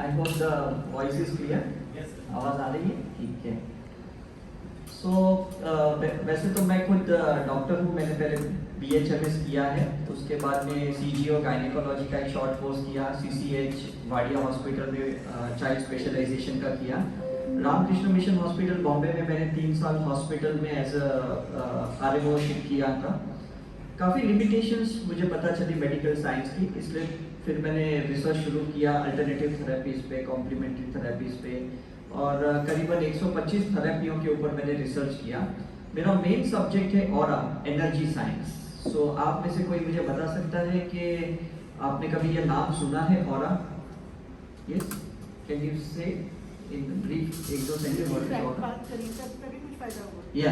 I hope the voice is clear. आवाज आ रही है? ठीक है। वैसे तो मैं खुद डॉक्टर हूँ, मैंने पहले BHMS किया है, उसके बाद में CGO गायनेकोलॉजी का एक शॉर्ट कोर्स किया, CCH वाडिया हॉस्पिटल में चाइल्ड स्पेशलाइजेशन का किया। रामकृष्ण मिशन हॉस्पिटल बॉम्बे में मैंने 3 साल हॉस्पिटल में एज RMO-शिप किया था। काफ़ी लिमिटेशंस मुझे पता चली मेडिकल साइंस की, इसलिए फिर मैंने रिसर्च शुरू किया अल्टरनेटिव थेरेपीज़ पे, कॉम्प्लीमेंट्री थेरेपीज़ पे, और करीबन 125 थेरेपियों के ऊपर मैंने रिसर्च किया। मेरा मेन सब्जेक्ट है ऑरा, एनर्जी साइंस। सो आप में से कोई मुझे बता सकता है कि आपने कभी ये नाम सुना है ऑरा? यस, कैन यू से in brief 1-2 sentence what is aura? या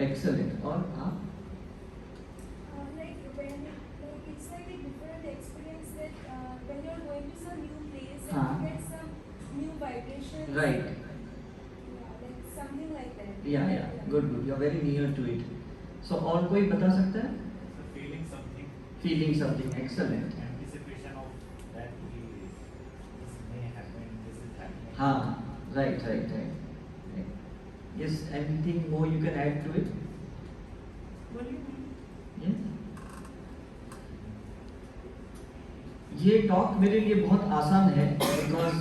एक्सेलेंट। और आप? Right. Yeah, good. You're very near to it. So और कोई बता सकता है? Feeling something. Excellent. Anticipation of that this may happen, this is happening. हाँ, right. Yes, anything more you can add to it? Yeah. ये talk मेरे लिए बहुत आसान है बिकॉज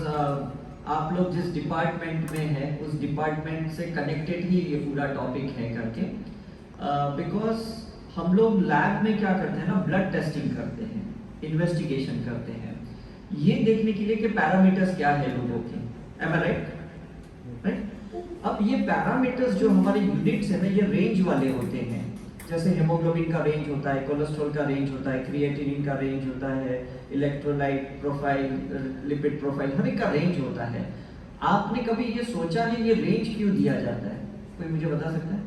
आप लोग जिस डिपार्टमेंट में हैं उस डिपार्टमेंट से कनेक्टेड ही ये पूरा टॉपिक है करके, बिकॉज हम लोग लैब में क्या करते हैं ना, ब्लड टेस्टिंग करते हैं, इन्वेस्टिगेशन करते हैं, ये देखने के लिए कि पैरामीटर्स क्या है लोगों के। M I right? अब ये पैरामीटर्स जो हमारे यूनिट्स है ना, ये रेंज वाले होते हैं। जैसे हेमोग्लोबिन का रेंज होता है, कोलेस्ट्रॉल का रेंज होता है, क्रिएटिनिन का रेंज होता है, इलेक्ट्रोलाइट प्रोफाइल, लिपिड प्रोफाइल, हर एक का रेंज होता है। आपने कभी ये सोचा है ये रेंज क्यों दिया जाता है? कोई मुझे बता सकता है?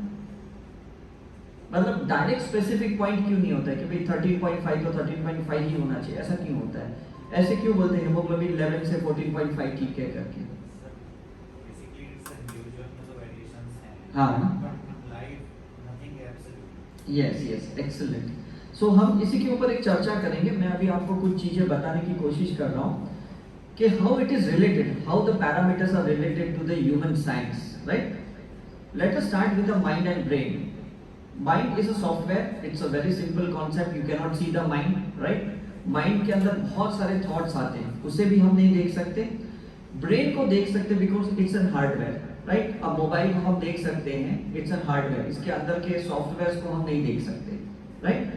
मतलब डायरेक्ट स्पेसिफिक पॉइंट क्यों नहीं होता है कि भाई 13.5 तो 13.5 ही होना चाहिए, ऐसा क्यों होता है? ऐसे क्यों बोलते हैं हेमोग्लोबिन 11 से 14.5 ठीक है करके? हाँ, यस, एक्सेलेंट। सो हम इसी के ऊपर एक चर्चा करेंगे। मैं अभी आपको कुछ चीजें बताने की कोशिश कर रहा हूँ कि how it is related, how the parameters are related to the human science, right? Let us start with the mind and brain. Mind is a software, it's a very simple concept, you can not see the mind, right? Mind के अंदर बहुत सारे thoughts आते हैं, उसे भी हम नहीं देख सकते। ब्रेन को देख सकते because it's an hardware, right? अब मोबाइल को हम देख सकते हैं, इट्स एन हार्डवेयर, इसके अंदर के सॉफ्टवेयर को हम नहीं देख सकते, राइट?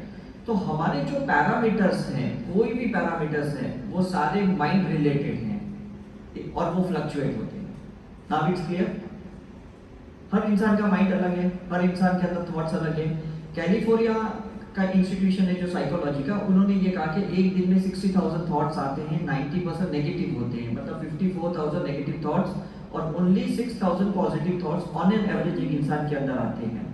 तो हमारे जो पैरामीटर्स हैं, कोई भी पैरामीटर्स हैं, वो सारे माइंड रिलेटेड हैं और वो फ्लक्चुएट होते हैं। Now it's clear? हर इंसान का माइंड अलग है, हर इंसान के अंदर थॉट्स अलग है। कैलिफोर्निया का इंस्टीट्यूशन है जो साइकोलॉजी का, उन्होंने ये कहा कि एक दिन में 60,000 थॉट्स आते हैं, 90% नेगेटिव होते हैं, मतलब 54,000 नेगेटिव थॉट्स और only 6,000 positive thoughts on an average एक इंसान के अंदर आते हैं।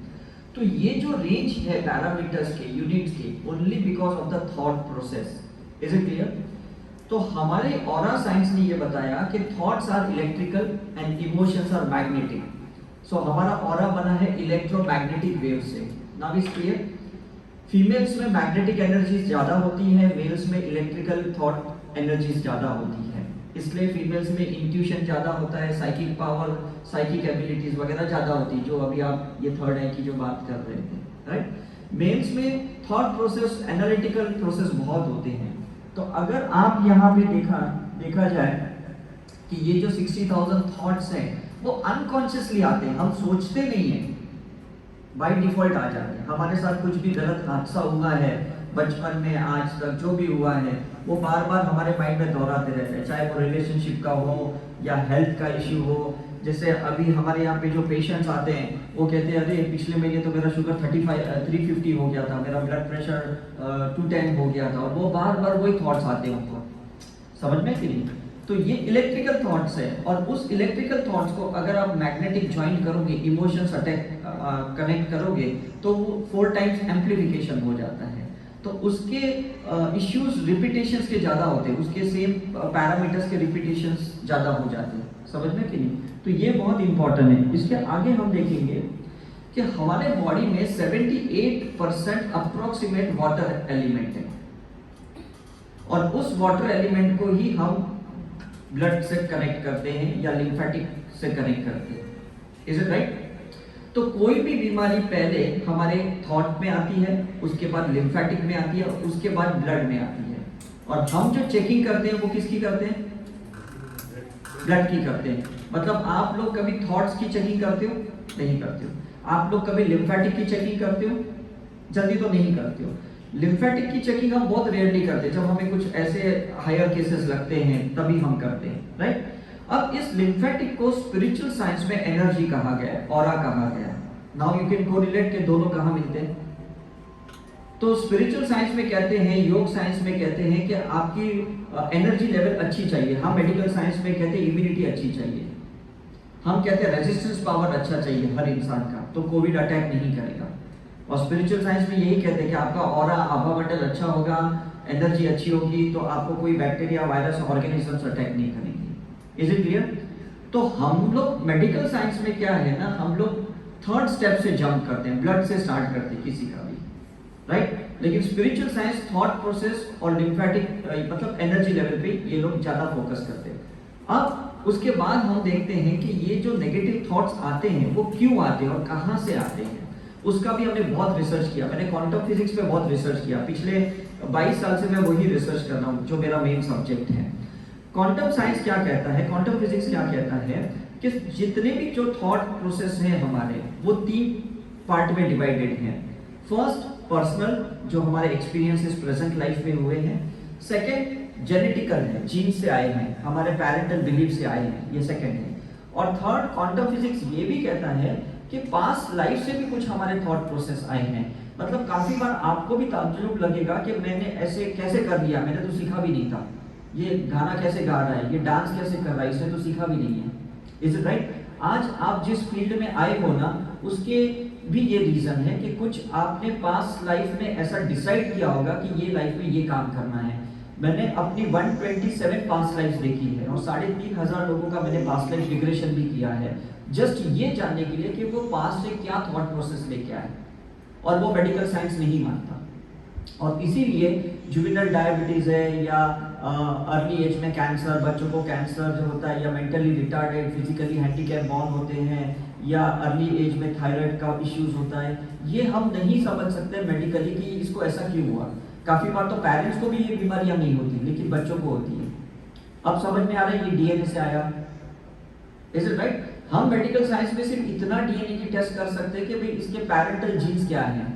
तो ये जो रेंज है पैरामीटर्स के, यूनिट्स के, only because of the thought process. Is it clear? तो हमारे ऑरा साइंस ने ये बताया कि thoughts are electrical and emotions are magnetic. So हमारा ऑरा बना है इलेक्ट्रोमैग्नेटिक वेव से। Now is clear? फीमेल्स में मैग्नेटिक एनर्जीज ज्यादा होती है, मेल्स में इलेक्ट्रिकल थॉट एनर्जीज ज्यादा होती है, इसलिए फीमेल्स में इंट्यूशन ज्यादा होता है, साइकिक पावर, साइकिक एबिलिटीज वगैरह ज्यादा होती है, जो अभी आप ये थर्ड आई की जो बात कर रहे थे, राइट? मेल्स में थॉट प्रोसेस, एनालिटिकल प्रोसेस बहुत होते हैं। तो अगर आप यहाँ पे देखा जाए कि ये जो 60,000 थॉट्स हैं वो अनकॉन्शियसली आते हैं, हम सोचते नहीं हैं, बाय डिफॉल्ट आ जाते हैं। हमारे साथ कुछ भी गलत हादसा हुआ है बचपन में, आज तक जो भी हुआ है, वो बार बार हमारे माइंड में दोहराते रहते हैं, चाहे वो रिलेशनशिप का हो या हेल्थ का इश्यू हो। जैसे अभी हमारे यहाँ पे जो पेशेंट्स आते हैं वो कहते हैं अरे पिछले महीने तो मेरा शुगर 350 हो गया था, मेरा ब्लड प्रेशर 210 हो गया था, और वो बार बार वही थॉट्स आते हैं उनको। समझ में कि नहीं? तो ये इलेक्ट्रिकल थॉट्स है, और उस इलेक्ट्रिकल थॉट्स को अगर आप मैग्नेटिक ज्वाइन करोगे, इमोशंस कनेक्ट करोगे, तो वो 4 टाइम्स एम्प्लीफिकेशन हो जाता है। तो उसके इश्यूज रिपीटेशंस के ज़्यादा होते हैं, उसके सेम पैरामीटर्स के रिपीटेशंस ज़्यादा हो जाते हैं। समझ में कि नहीं? तो ये बहुत इंपॉर्टेंट है। इसके आगे हम देखेंगे कि हमारे बॉडी में 78% अप्रोक्सीमेट वाटर एलिमेंट है। और उस वाटर एलिमेंट को ही हम ब्लड से कनेक्ट करते हैं या लिम्फेटिक से कनेक्ट करते हैं। Is it right? तो कोई भी बीमारी पहले हमारे थॉट में आती है, उसके बाद लिम्फेटिक में आती है, और उसके बाद ब्लड में आती है। और हम जो चेकिंग करते हैं वो किसकी करते हैं? ब्लड की करते हैं। मतलब आप लोग कभी थॉट्स की चेकिंग करते हो? नहीं करते हो। आप लोग कभी लिम्फेटिक की चेकिंग करते हो? जल्दी तो नहीं करते हो। लिम्फेटिक की चेकिंग हम बहुत रेयरली करते हैं, जब हमें कुछ ऐसे हायर केसेस लगते हैं तभी हम करते हैं, राइट? अब इस लिम्फेटिक को स्पिरिचुअल साइंस में एनर्जी कहा गया है, ऑरा कहा गया है। नाउ यू कैन कोरिलेट के दोनों कहाँ मिलते हैं। तो स्पिरिचुअल साइंस में कहते हैं, योग साइंस में कहते हैं कि आपकी एनर्जी लेवल अच्छी चाहिए। हम मेडिकल साइंस में कहते हैं इम्यूनिटी अच्छी चाहिए। हम कहते हैं रेजिस्टेंस पावर अच्छा चाहिए हर इंसान का, तो कोविड अटैक नहीं करेगा। और स्पिरिचुअल साइंस में यही कहते हैं कि आपका ऑरा, आभा मंडल अच्छा होगा, एनर्जी अच्छी होगी, तो आपको कोई बैक्टीरिया, वायरस, ऑर्गेनिजम्स अटैक नहीं करेंगे। Is it clear? तो हम लोग मेडिकल साइंस में क्या है ना, हम लोग थर्ड स्टेप से जंप करते हैं, ब्लड से स्टार्ट करते हैं किसी का भी, राइट? लेकिन स्पिरिचुअल साइंस थॉट प्रोसेस और लिम्फेटिक मतलब एनर्जी लेवल पे ये लोग ज्यादा फोकस करते हैं। अब उसके बाद हम देखते हैं कि ये जो नेगेटिव थॉट्स आते हैं वो क्यों आते हैं और कहाँ से आते हैं, उसका भी हमने बहुत रिसर्च किया। मैंने क्वांटम फिजिक्स पे बहुत रिसर्च किया, पिछले 22 साल से मैं वही रिसर्च कर रहा हूँ जो मेरा मेन सब्जेक्ट है। क्वांटम साइंस क्या कहता है, क्वांटम फिजिक्स क्या कहता है कि जितने भी जो थॉट प्रोसेस हैं हमारे, वो 3 पार्ट में डिवाइडेड हैं। फर्स्ट पर्सनल, जो हमारे एक्सपीरियंसेस प्रेजेंट लाइफ में हुए हैं। सेकंड जेनेटिकल है, जीन से आए हैं, हमारे पेरेंटल बिलीफ से आए हैं, ये सेकंड है। और थर्ड क्वांटम फिजिक्स ये भी कहता है कि पास्ट लाइफ से भी कुछ हमारे थॉट प्रोसेस आए हैं। मतलब काफी बार आपको भी ताज्जुब लगेगा कि मैंने ऐसे कैसे कर लिया, मैंने तो सीखा भी नहीं था। ये गाना कैसे गा रहा है, ये डांस कैसे कर रहा है, इसने तो सीखा भी नहीं है। Is it right? आज आप जिस फील्ड में आए हो ना, उसके भी ये रीजन है कि कुछ आपने पास्ट लाइफ में ऐसा डिसाइड किया होगा कि ये लाइफ में ये काम करना है। मैंने अपनी 127 पास्ट लाइफ देखी है और 3500 लोगों का मैंने पास्ट लाइफ रिग्रेशन भी किया है, जस्ट ये जानने के लिए कि वो पास्ट से क्या थॉट प्रोसेस लेके आए। और वो मेडिकल साइंस नहीं मानता। और इसीलिए जुवेनाइल डायबिटीज है या अर्ली एज में कैंसर, बच्चों को कैंसर जो होता है, या mentally retarded, physically handicap born होते हैं, या अर्ली एज में थायराइड का इश्यूज होता है, ये हम नहीं समझ सकते मेडिकली कि इसको ऐसा क्यों हुआ। काफी बार तो पेरेंट्स को भी ये बीमारियां नहीं होती, लेकिन बच्चों को होती है। अब समझ में आ रहा है ये डीएनए से आया। Is it right? हम मेडिकल साइंस में सिर्फ इतना डीएनए की टेस्ट कर सकते हैं कि भाई इसके पैरेंटल जीन्स क्या हैं,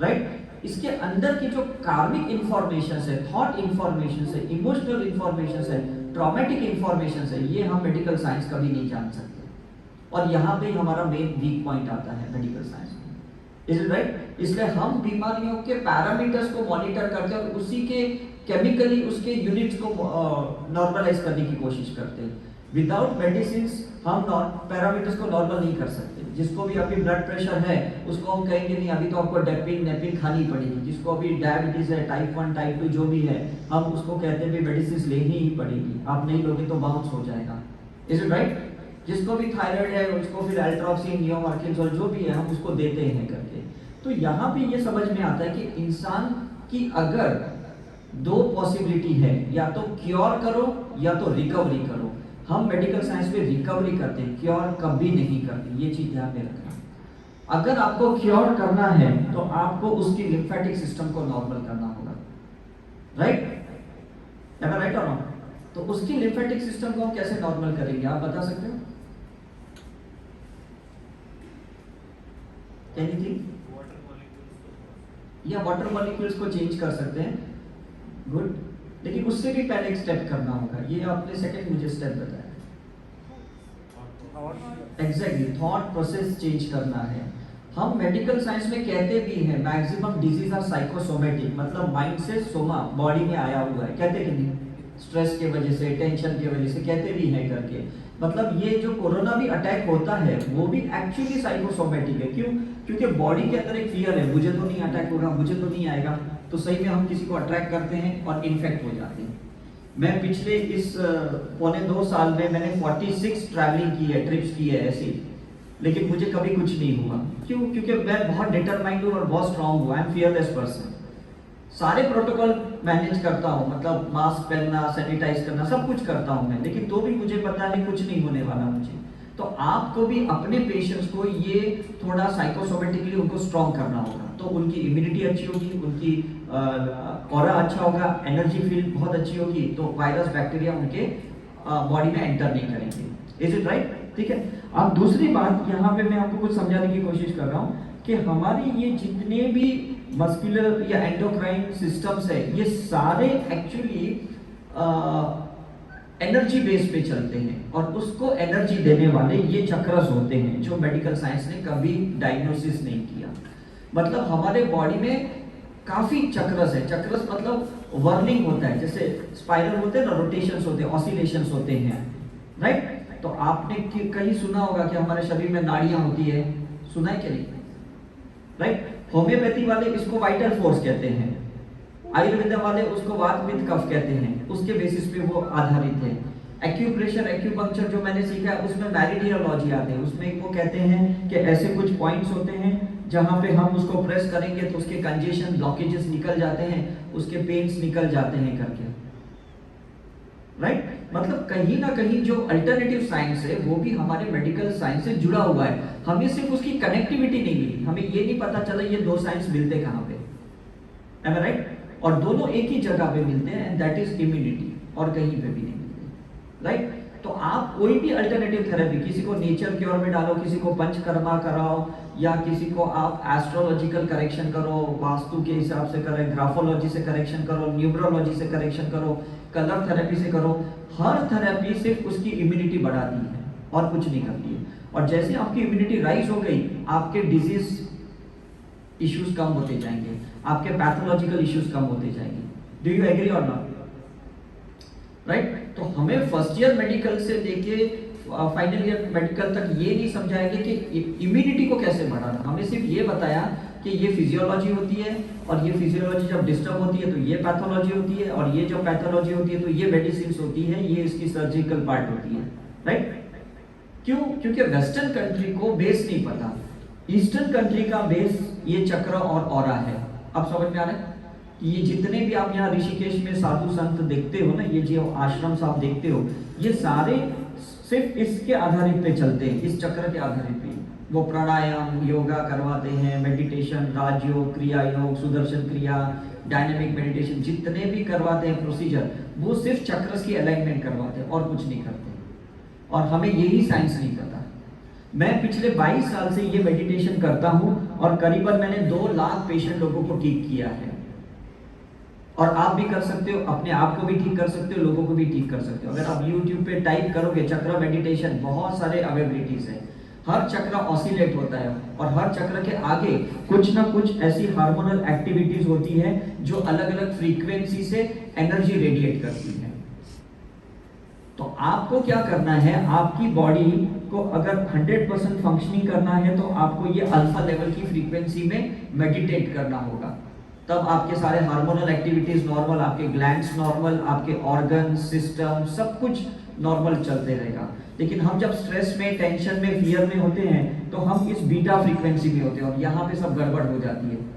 राइट? इसके अंदर की जो कार्मिक इंफॉर्मेशन है, थॉट इंफॉर्मेशन है, इमोशनल इंफॉर्मेशन है, ट्रॉमेटिक इंफॉर्मेशन है, ये हम मेडिकल साइंस कभी नहीं जान सकते। और यहाँ पे हमारा मेन वीक पॉइंट आता है मेडिकल साइंस में। Is it right? इसलिए हम बीमारियों के पैरामीटर्स को मॉनिटर करते हैं और उसी के केमिकली उसके यूनिट्स को नॉर्मलाइज करने की कोशिश करते हैं। विदाउट मेडिसिन हम पैरामीटर्स को नॉर्मल नहीं कर सकते। जिसको भी अभी ब्लड प्रेशर है उसको हम कहेंगे नहीं अभी तो आपको डेपिन नेपिन खानी पड़ेगी। जिसको अभी डायबिटीज है, टाइप 1 टाइप 2 जो भी है, हम उसको कहते हैं मेडिसिन लेनी ही पड़ेगी, आप नहीं लोगे तो बाउंस हो जाएगा। Is it right? जिसको भी थायराइड है उसको फिर एल्ट्रोक्सिन, नियोमार्किन और जो भी है हम उसको देते हैं करके। तो यहाँ भी ये समझ में आता है कि इंसान की अगर 2 पॉसिबिलिटी है, या तो क्योर करो या तो रिकवरी करो। हम मेडिकल साइंस में रिकवरी करते हैं, क्योर कभी नहीं करते, ये चीज ध्यान में रखना। अगर आपको क्योर करना है तो आपको उसकी लिम्फेटिक सिस्टम को नॉर्मल करना होगा, राइट? एम आई राइट और नॉट? तो उसकी लिम्फेटिक सिस्टम को हम कैसे नॉर्मल करेंगे, आप बता सकते हो? एनीथिंग? या वाटर मॉलिक्यूल्स को चेंज कर सकते हैं, गुड। लेकिन उससे भी पहले एक स्टेप करना होगा, ये आपने सेकंड मुझे स्टेप बताया। एग्जैक्टली, थॉट प्रोसेस चेंज करना है। हम मेडिकल साइंस में कहते भी हैं मैक्सिमम डिजीज आर साइकोसोमेटिक, मतलब माइंड से सोमा बॉडी में आया हुआ है, कहते कि नहीं? स्ट्रेस के वजह से, टेंशन की वजह से, कहते भी हैं करके। मतलब ये जो कोरोना भी अटैक होता है वो भी एक्चुअली साइकोसोमेटिक है। क्यों? क्योंकि बॉडी के अंदर एक फियर है, मुझे तो नहीं अटैक होगा, मुझे तो नहीं आएगा, तो सही में हम किसी को अट्रैक्ट करते हैं और इन्फेक्ट हो जाते हैं। मैं पिछले इस 1.25 साल में मैंने 46 ट्रैवलिंग की है, ट्रिप्स की है ऐसी, लेकिन मुझे कभी कुछ नहीं हुआ। क्यों? क्योंकि मैं बहुत डिटरमाइंड हूँ और बहुत स्ट्रांग हूँ, आई एम फियरलेस पर्सन। सारे प्रोटोकॉल मैनेज करता हूँ, मतलब मास्क पहनना, सैनिटाइज करना, सब कुछ करता हूँ मैं, लेकिन तो भी मुझे पता है कुछ नहीं होने वाला मुझे। तो आपको भी अपने पेशेंट्स को ये थोड़ा साइकोसोमेटिकली उनको स्ट्रॉन्ग करना होगा, तो उनकी इम्यूनिटी अच्छी होगी, उनकी ऑरा अच्छा होगा, एनर्जी फील बहुत अच्छी होगी, तो वायरस बैक्टीरिया उनके बॉडी में एंटर नहीं करेंगे। Is it right? ठीक है। अब दूसरी बात यहाँ पे मैं आपको कुछ समझाने की कोशिश कर रहा हूँ कि हमारी ये जितने भी मस्कुलर या एंडोक्राइन सिस्टम्स है, ये सारे एक्चुअली एनर्जी बेस पे चलते हैं, और उसको एनर्जी देने वाले ये चक्रस होते हैं, जो मेडिकल साइंस ने कभी डायग्नोसिस नहीं किया। मतलब हमारे बॉडी में काफी चक्रस है। चक्रस मतलब वर्निंग होता है, जैसे स्पाइरल होते हैं ना, रोटेशंस होते हैं, ऑसिलेशंस होते हैं, राइट? तो आपने कहीं सुना होगा कि हमारे शरीर में नाड़ियां होती है, सुना है क्या नहीं? राइट? होम्योपैथी वाले इसको वाइटल फोर्स कहते हैं, आयुर्वेद वाले उसको वात पित्त कफ कहते हैं, उसके बेसिस पे वो आधारित है। एक्यूप्रेशर, एक्यूपंक्चर जो मैंने सीखा है उसमें मैरिडियोलॉजी आते हैं, उसमें वो कहते हैं कि ऐसे कुछ पॉइंट्स होते हैं जहां पे हम उसको प्रेस करेंगे तो उसके कंजेशन, ब्लॉकेजेस निकल जाते हैं, उसके पेन्स निकल जाते हैं करके, राइट? मतलब कहीं ना कहीं जो अल्टरनेटिव साइंस है वो भी हमारे मेडिकल साइंस से जुड़ा हुआ है। हमें सिर्फ उसकी कनेक्टिविटी नहीं मिली, हमें ये नहीं पता चला ये दो साइंस मिलते कहाँ पे, एम आई राइट? और दोनों एक ही जगह पे मिलते हैं, एंड दैट इज इम्यूनिटी, और कहीं पे भी नहीं मिलते, राइट? तो आप कोई भी अल्टरनेटिव थेरेपी, किसी को नेचर क्योर में डालो, किसी को पंचकर्मा कराओ, या किसी को आप एस्ट्रोलॉजिकल करेक्शन करो, वास्तु के हिसाब से करें, ग्राफोलॉजी से करेक्शन करो, न्यूमरोलॉजी से करेक्शन करो, कलर थेरेपी से करो, हर थेरेपी सिर्फ उसकी इम्यूनिटी बढ़ाती है और कुछ नहीं करती है। और जैसे आपकी इम्यूनिटी राइज हो गई, आपके डिजीज इश्यूज कम होते जाएंगे, आपके पैथोलॉजिकल इश्यूज कम होते जाएंगे। डू यू एग्री और नॉट? राइट? तो हमें फर्स्ट ईयर मेडिकल से लेके फाइनल ईयर मेडिकल तक ये नहीं समझाएंगे कि इम्यूनिटी को कैसे बढ़ाना, हमें सिर्फ ये बताया कि ये फिजियोलॉजी होती है, और ये फिजियोलॉजी जब डिस्टर्ब होती है तो ये पैथोलॉजी होती है, और ये जो पैथोलॉजी होती है तो ये मेडिसिन होती है, ये इसकी सर्जिकल पार्ट होती है, राइट? क्यों? क्योंकि वेस्टर्न कंट्री को बेस नहीं पता, ईस्टर्न कंट्री का बेस ये चक्र और ऑरा है। अब समझ में आ रहा है कि ये जितने भी आप यहाँ ऋषिकेश में साधु संत देखते हो ना, ये जो आश्रम आप देखते हो, ये सारे सिर्फ इसके आधारित पे चलते हैं, इस चक्र के आधारित पे। वो प्राणायाम, योगा करवाते हैं, मेडिटेशन, राजयोग, क्रिया योग, सुदर्शन क्रिया, डायनेमिक मेडिटेशन, जितने भी करवाते हैं प्रोसीजर, वो सिर्फ चक्र की अलाइनमेंट करवाते हैं और कुछ नहीं करते। और हमें यही साइंस नहीं पता। मैं पिछले 22 साल से ये मेडिटेशन करता हूं, और करीबन मैंने 2 लाख पेशेंट लोगों को ठीक किया है। और आप भी कर सकते हो, अपने आप को भी ठीक कर सकते हो, लोगों को भी ठीक कर सकते हो। अगर आप YouTube पे टाइप करोगे चक्र मेडिटेशन, बहुत सारे अवेबिलिटीज है। हर चक्र ऑसिलेट होता है, और हर चक्र के आगे कुछ ना कुछ ऐसी हार्मोनल एक्टिविटीज होती है जो अलग अलग फ्रीक्वेंसी से एनर्जी रेडिएट करती है। तो आपको क्या करना है, आपकी बॉडी को अगर 100% फंक्शनिंग करना है तो आपको ये अल्फा लेवल की फ्रीक्वेंसी में मेडिटेट करना होगा। तब आपके सारे हार्मोनल एक्टिविटीज नॉर्मल, आपके ग्लैंड्स नॉर्मल, आपके ऑर्गन सिस्टम सब कुछ नॉर्मल चलते रहेगा। लेकिन हम जब स्ट्रेस में, टेंशन में, फियर में होते हैं तो हम इस बीटा फ्रीक्वेंसी में होते हैं, और यहाँ पे सब गड़बड़ हो जाती है।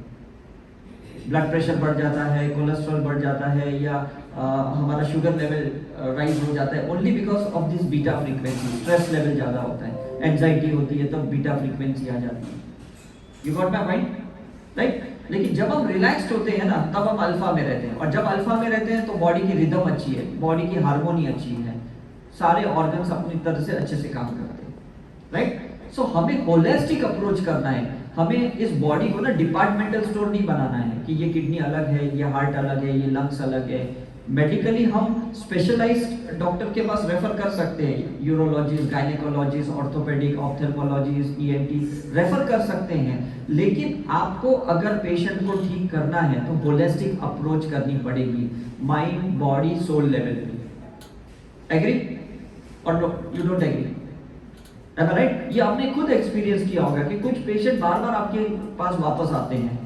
ब्लड प्रेशर बढ़ जाता है, कोलेस्ट्रॉल बढ़ जाता है, या हमारा शुगर लेवल राइज हो जाता है, only because of this beta frequency. Stress level ज्यादा होता है, एंजाइटी होती है, तब बीटा फ्रीक्वेंसी आ जाती है। You got my point, right? लेकिन जब हम रिलैक्स्ड होते हैं ना, तब हम अल्फा में रहते हैं, और जब अल्फा में रहते हैं तो बॉडी की रिदम अच्छी है, बॉडी की हार्मोनी अच्छी है, सारे ऑर्गन्स अपनी तरह से अच्छे से काम करते हैं, राइट? सो हमें होलिस्टिक अप्रोच करना है। हमें इस बॉडी को ना डिपार्टमेंटल स्टोर नहीं बनाना है कि ये किडनी अलग है, ये हार्ट अलग है, ये लंग्स अलग है। मेडिकली हम स्पेशलाइज्ड डॉक्टर के पास रेफर कर सकते हैं, urologist, gynaecologist, orthopaedic, ophthalmologist, ENT refer कर सकते हैं। लेकिन आपको अगर पेशेंट को ठीक करना है तो होलिस्टिक अप्रोच करनी पड़ेगी, माइंड, बॉडी, सोल लेवल पे। एग्री और you don't agree? Am I right? ये आपने खुद एक्सपीरियंस किया होगा कि कुछ पेशेंट बार बार आपके पास वापस आते हैं।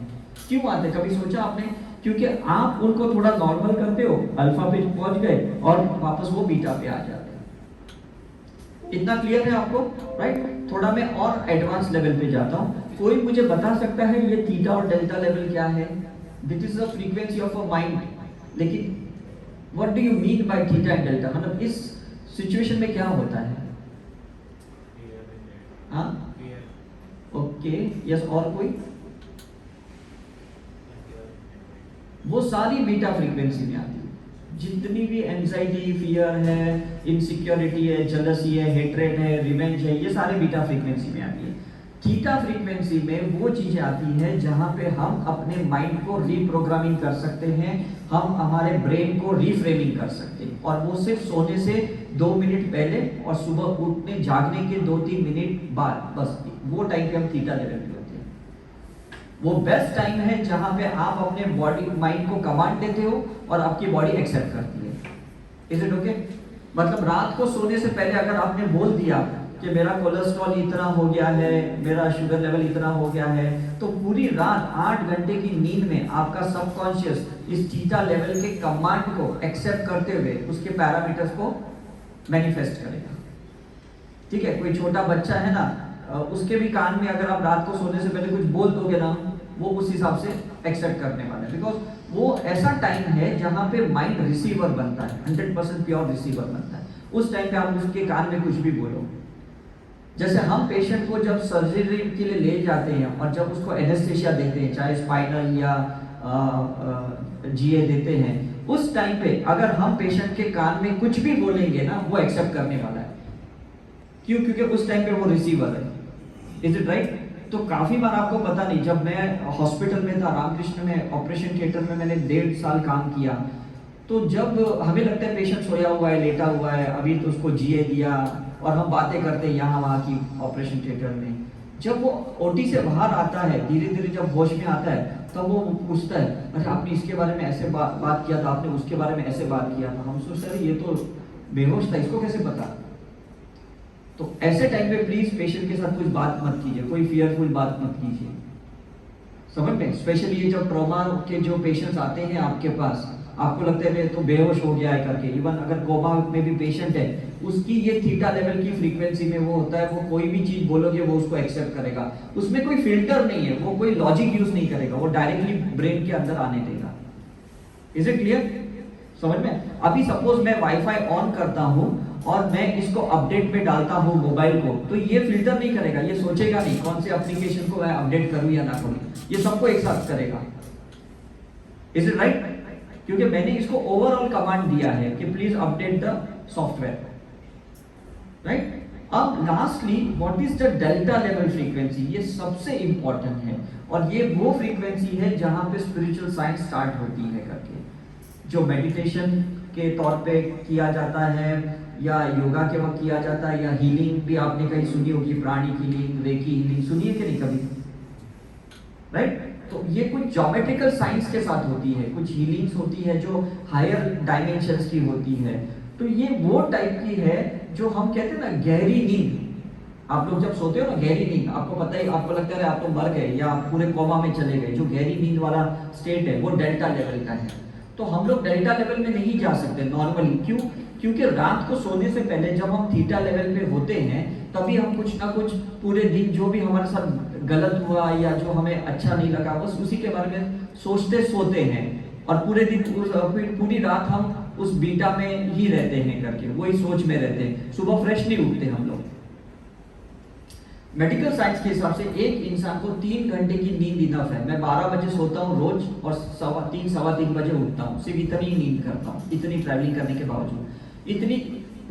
क्यों आते हैं, कभी सोचा आपने? क्योंकि आप उनको थोड़ा नॉर्मल करते हो, अल्फा पे पहुंच गए, और वापस वो बीटा पे आ जाते हैं। इतना क्लियर है आपको, राइट? थोड़ा मैं और एडवांस लेवल पे जाता हूं। कोई मुझे बता सकता है ये थीटा और डेल्टा लेवल क्या है? This is the frequency of a mind. लेकिन what do you mean by theta and delta, मतलब इस सिचुएशन में क्या होता है? हाँ, ओके, यस, और कोई? वो सारी बीटा फ्रीक्वेंसी में आती है। जितनी भी एंजाइटी, फियर है, इनसिक्योरिटी है, जेलसी है, हेट्रेड है, रिवेंज है, ये सारे बीटा फ्रीक्वेंसी में आती है। थीटा फ्रीक्वेंसी में वो चीजें आती है जहां पे हम अपने माइंड को रीप्रोग्रामिंग कर सकते हैं, हम हमारे ब्रेन को रीफ्रेमिंग कर सकते हैं, और वो सिर्फ सोने से 2 मिनट पहले और सुबह उठने जागने के 2-3 मिनट बाद, बस वो टाइम पे हम थीटा लेवल पे होते हैं। वो बेस्ट टाइम है जहां पे आप अपने बॉडी माइंड को कमांड देते हो और आपकी बॉडी एक्सेप्ट करती है। Is it okay? मतलब रात को सोने से पहले अगर आपने बोल दिया कि मेरा कोलेस्ट्रॉल इतना हो गया है, मेरा शुगर लेवल इतना हो गया है, तो पूरी रात 8 घंटे की नींद में आपका सबकॉन्शियस इस थीटा लेवल के कमांड को एक्सेप्ट करते हुए उसके पैरामीटर्स को मैनिफेस्ट करेगा। ठीक है, कोई छोटा बच्चा है ना, उसके भी कान में अगर आप रात को सोने से पहले कुछ बोल दोगे ना, वो उस हिसाब से एक्सेप्ट करने वाला है, बिकॉज वो ऐसा टाइम है जहां पे माइंड रिसीवर बनता है, 100% प्योर रिसीवर बनता है। उस टाइम पे आप उसके कान में कुछ भी बोलो। जैसे हम पेशेंट को जब सर्जरी के लिए ले जाते हैं और जब उसको एनेस्थेशिया देते हैं, चाहे स्पाइनल या जीए देते हैं, उस टाइम पे अगर हम पेशेंट के कान में कुछ भी बोलेंगे ना, वो एक्सेप्ट करने वाला है। क्यों? क्योंकि उस टाइम पे वो रिसीवर है। Is it right? तो काफी बार आपको पता नहीं, जब मैं हॉस्पिटल में था रामकृष्ण में, ऑपरेशन थिएटर में मैंने 1.5 साल काम किया, तो जब हमें लगता है पेशेंट सोया हुआ है, लेटा हुआ है, अभी तो उसको जीए दिया और हम बातें करते हैं यहाँ वहाँ की ऑपरेशन थिएटर में, जब वो ओटी से बाहर आता है, धीरे धीरे जब होश में आता है, तब वो पूछता है, अच्छा आपने इसके बारे में ऐसे बात किया था, आपने उसके बारे में ऐसे बात किया था। हम सोचते हैं ये तो बेहोश था, इसको कैसे पता? तो ऐसे टाइम पे प्लीज पेशेंट के साथ कुछ बात मत कीजिए, कोई फियरफुल बात मत कीजिए, समझ में? स्पेशली ये जब ट्रॉमा के जो पेशेंट्स आते हैं आपके पास, आपको लगता है तो बेहोश हो गया है करके, इवन अगर कोमा में भी पेशेंट है, उसकी ये थीटा लेवल की फ्रीक्वेंसी में वो होता है, वो कोई भी चीज बोलोगे वो उसको एक्सेप्ट करेगा, उसमें कोई फिल्टर नहीं है, वो कोई लॉजिक यूज नहीं करेगा, वो डायरेक्टली ब्रेन के अंदर आने देगा। Is it clear? समझ में? अभी सपोज मैं वाईफाई ऑन करता हूं और मैं इसको अपडेट में डालता हूं मोबाइल को, तो ये फिल्टर नहीं करेगा, ये सोचेगा नहीं कौन से एप्लीकेशन को मैं अपडेट करूं या ना करूं, ये सबको एक साथ करेगा। Is it right? क्योंकि मैंने इसको ओवरऑल कमांड दिया है कि please update the software, right? अब lastly what is the delta level frequency, ये सबसे इंपॉर्टेंट है, और ये वो फ्रीक्वेंसी है जहां पे स्पिरिचुअल साइंस स्टार्ट होती है करके, जो मेडिटेशन के तौर पे किया जाता है या योगा के वक्त किया जाता है, या हीलिंग भी आपने कहीं सुनी होगी, प्राणी हीलिंग, रेकी हीलिंग, सुनी है कि नहीं कभी? राइट? तो ये कुछ ज्योमेट्रिकल साइंस के साथ होती है, कुछ हीलिंग्स होती है जो हायर डायमेंशंस की होती है। तो ये वो टाइप की है जो हम कहते हैं ना गहरी नींद। आप लोग जब सोते हो ना गहरी नींद, आपको पता है, आपको लगता है आप तो मर गए या आप पूरे कोमा में चले गए, जो गहरी नींद वाला स्टेट है वो डेल्टा लेवल का है। तो हम लोग डेल्टा लेवल में नहीं जा सकते नॉर्मली। क्यों? क्योंकि रात को सोने से पहले जब हम थीटा लेवल पे होते हैं, तभी हम कुछ ना कुछ पूरे दिन जो भी हमारे साथ गलत हुआ या जो हमें अच्छा नहीं लगा, बस उसी के बारे में सोचते सोते हैं, और पूरे दिन पूरी रात हम उस बीटा में ही रहते हैं करके, वही सोच में रहते हैं, सुबह फ्रेश नहीं उठते हम लोग। मेडिकल साइंस के हिसाब से एक इंसान को 3 घंटे की नींद इनफ है। मैं 12 बजे सोता हूँ रोज और 3:15 बजे उठता हूँ, सिर्फ इतनी नींद करता हूँ, इतनी ट्रैवलिंग करने के बावजूद। इतनी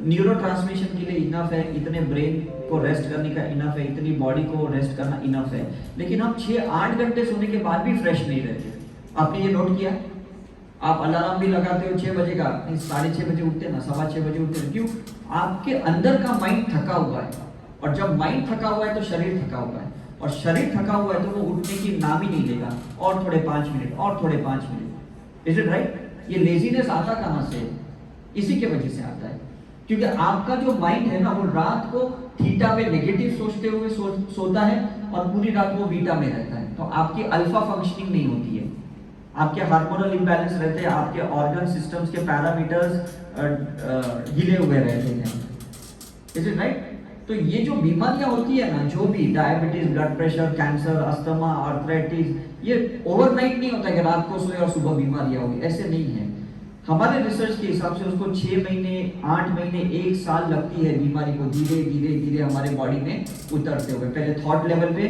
न्यूरो ट्रांसमिशन के लिए इनफ है, इतने ब्रेन को रेस्ट करने का इनफ है, इतनी बॉडी को रेस्ट करना इनफ है। लेकिन हम 6-8 घंटे सोने के बाद भी फ्रेश नहीं रहते। आपने ये नोट किया? आप अलार्म भी लगाते हो 6 बजे का, 6:30 बजे उठते ना, 6:15 बजे उठते हैं। क्यों? आपके अंदर का माइंड थका हुआ है, और जब माइंड थका हुआ है तो शरीर थका हुआ है, और शरीर थका हुआ है तो वो उठने की नाम ही नहीं लेगा, और थोड़े 5 मिनट, और थोड़े 5 मिनट। Is it right? ये लेजीनेस आता कहां से? इसी के वजह से आता है, क्योंकि आपका जो माइंड है ना, वो रात को थीटा में नेगेटिव सोचते हुए सोता है, और पूरी रात वो बीटा में रहता है। तो आपकी अल्फा फंक्शनिंग नहीं होती है, आपके हार्मोनल इंबैलेंस रहते हैं, आपके ऑर्गन सिस्टम्स के पैरामीटर्स हिले हुए रहते हैं। Is it right? तो ये जो बीमारियां होती है ना, जो भी diabetes, blood pressure, cancer, asthma, arthritis, ये ओवरनाइट नहीं होता कि रात को सोए और सुबह बीमारियां होगी, ऐसे नहीं है। हमारे रिसर्च के हिसाब से उसको 6 महीने, 8 महीने, 1 साल लगती है बीमारी को धीरे धीरे धीरे हमारे बॉडी में उतरते हुए। पहले थॉट लेवल पे,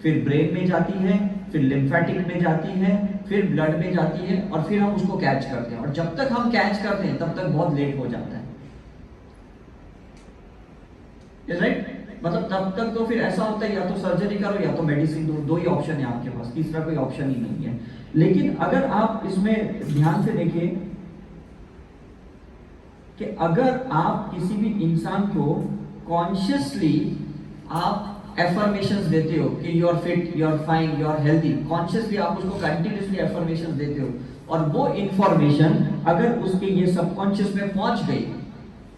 फिर ब्रेन में जाती है, फिर लिम्फेटिक में जाती है, फिर ब्लड में जाती है, और फिर हम उसको कैच करते हैं। और जब तक हम कैच करते हैं तब तक बहुत लेट हो जाता है, राइट? मतलब तब तक तो फिर ऐसा होता है या तो सर्जरी करो या तो मेडिसिन दो, दो ही ऑप्शन है आपके पास, तीसरा कोई ऑप्शन ही नहीं है। लेकिन अगर आप इसमें ध्यान से देखिए कि अगर आप किसी भी इंसान को कॉन्शियसली आप एफर्मेशंस देते हो कि you are fit, you are fine, you are healthy, consciously आप उसको कंटिन्यूसली एफर्मेशंस देते हो, और वो इंफॉर्मेशन अगर उसके ये सबकॉन्शियस में पहुंच गई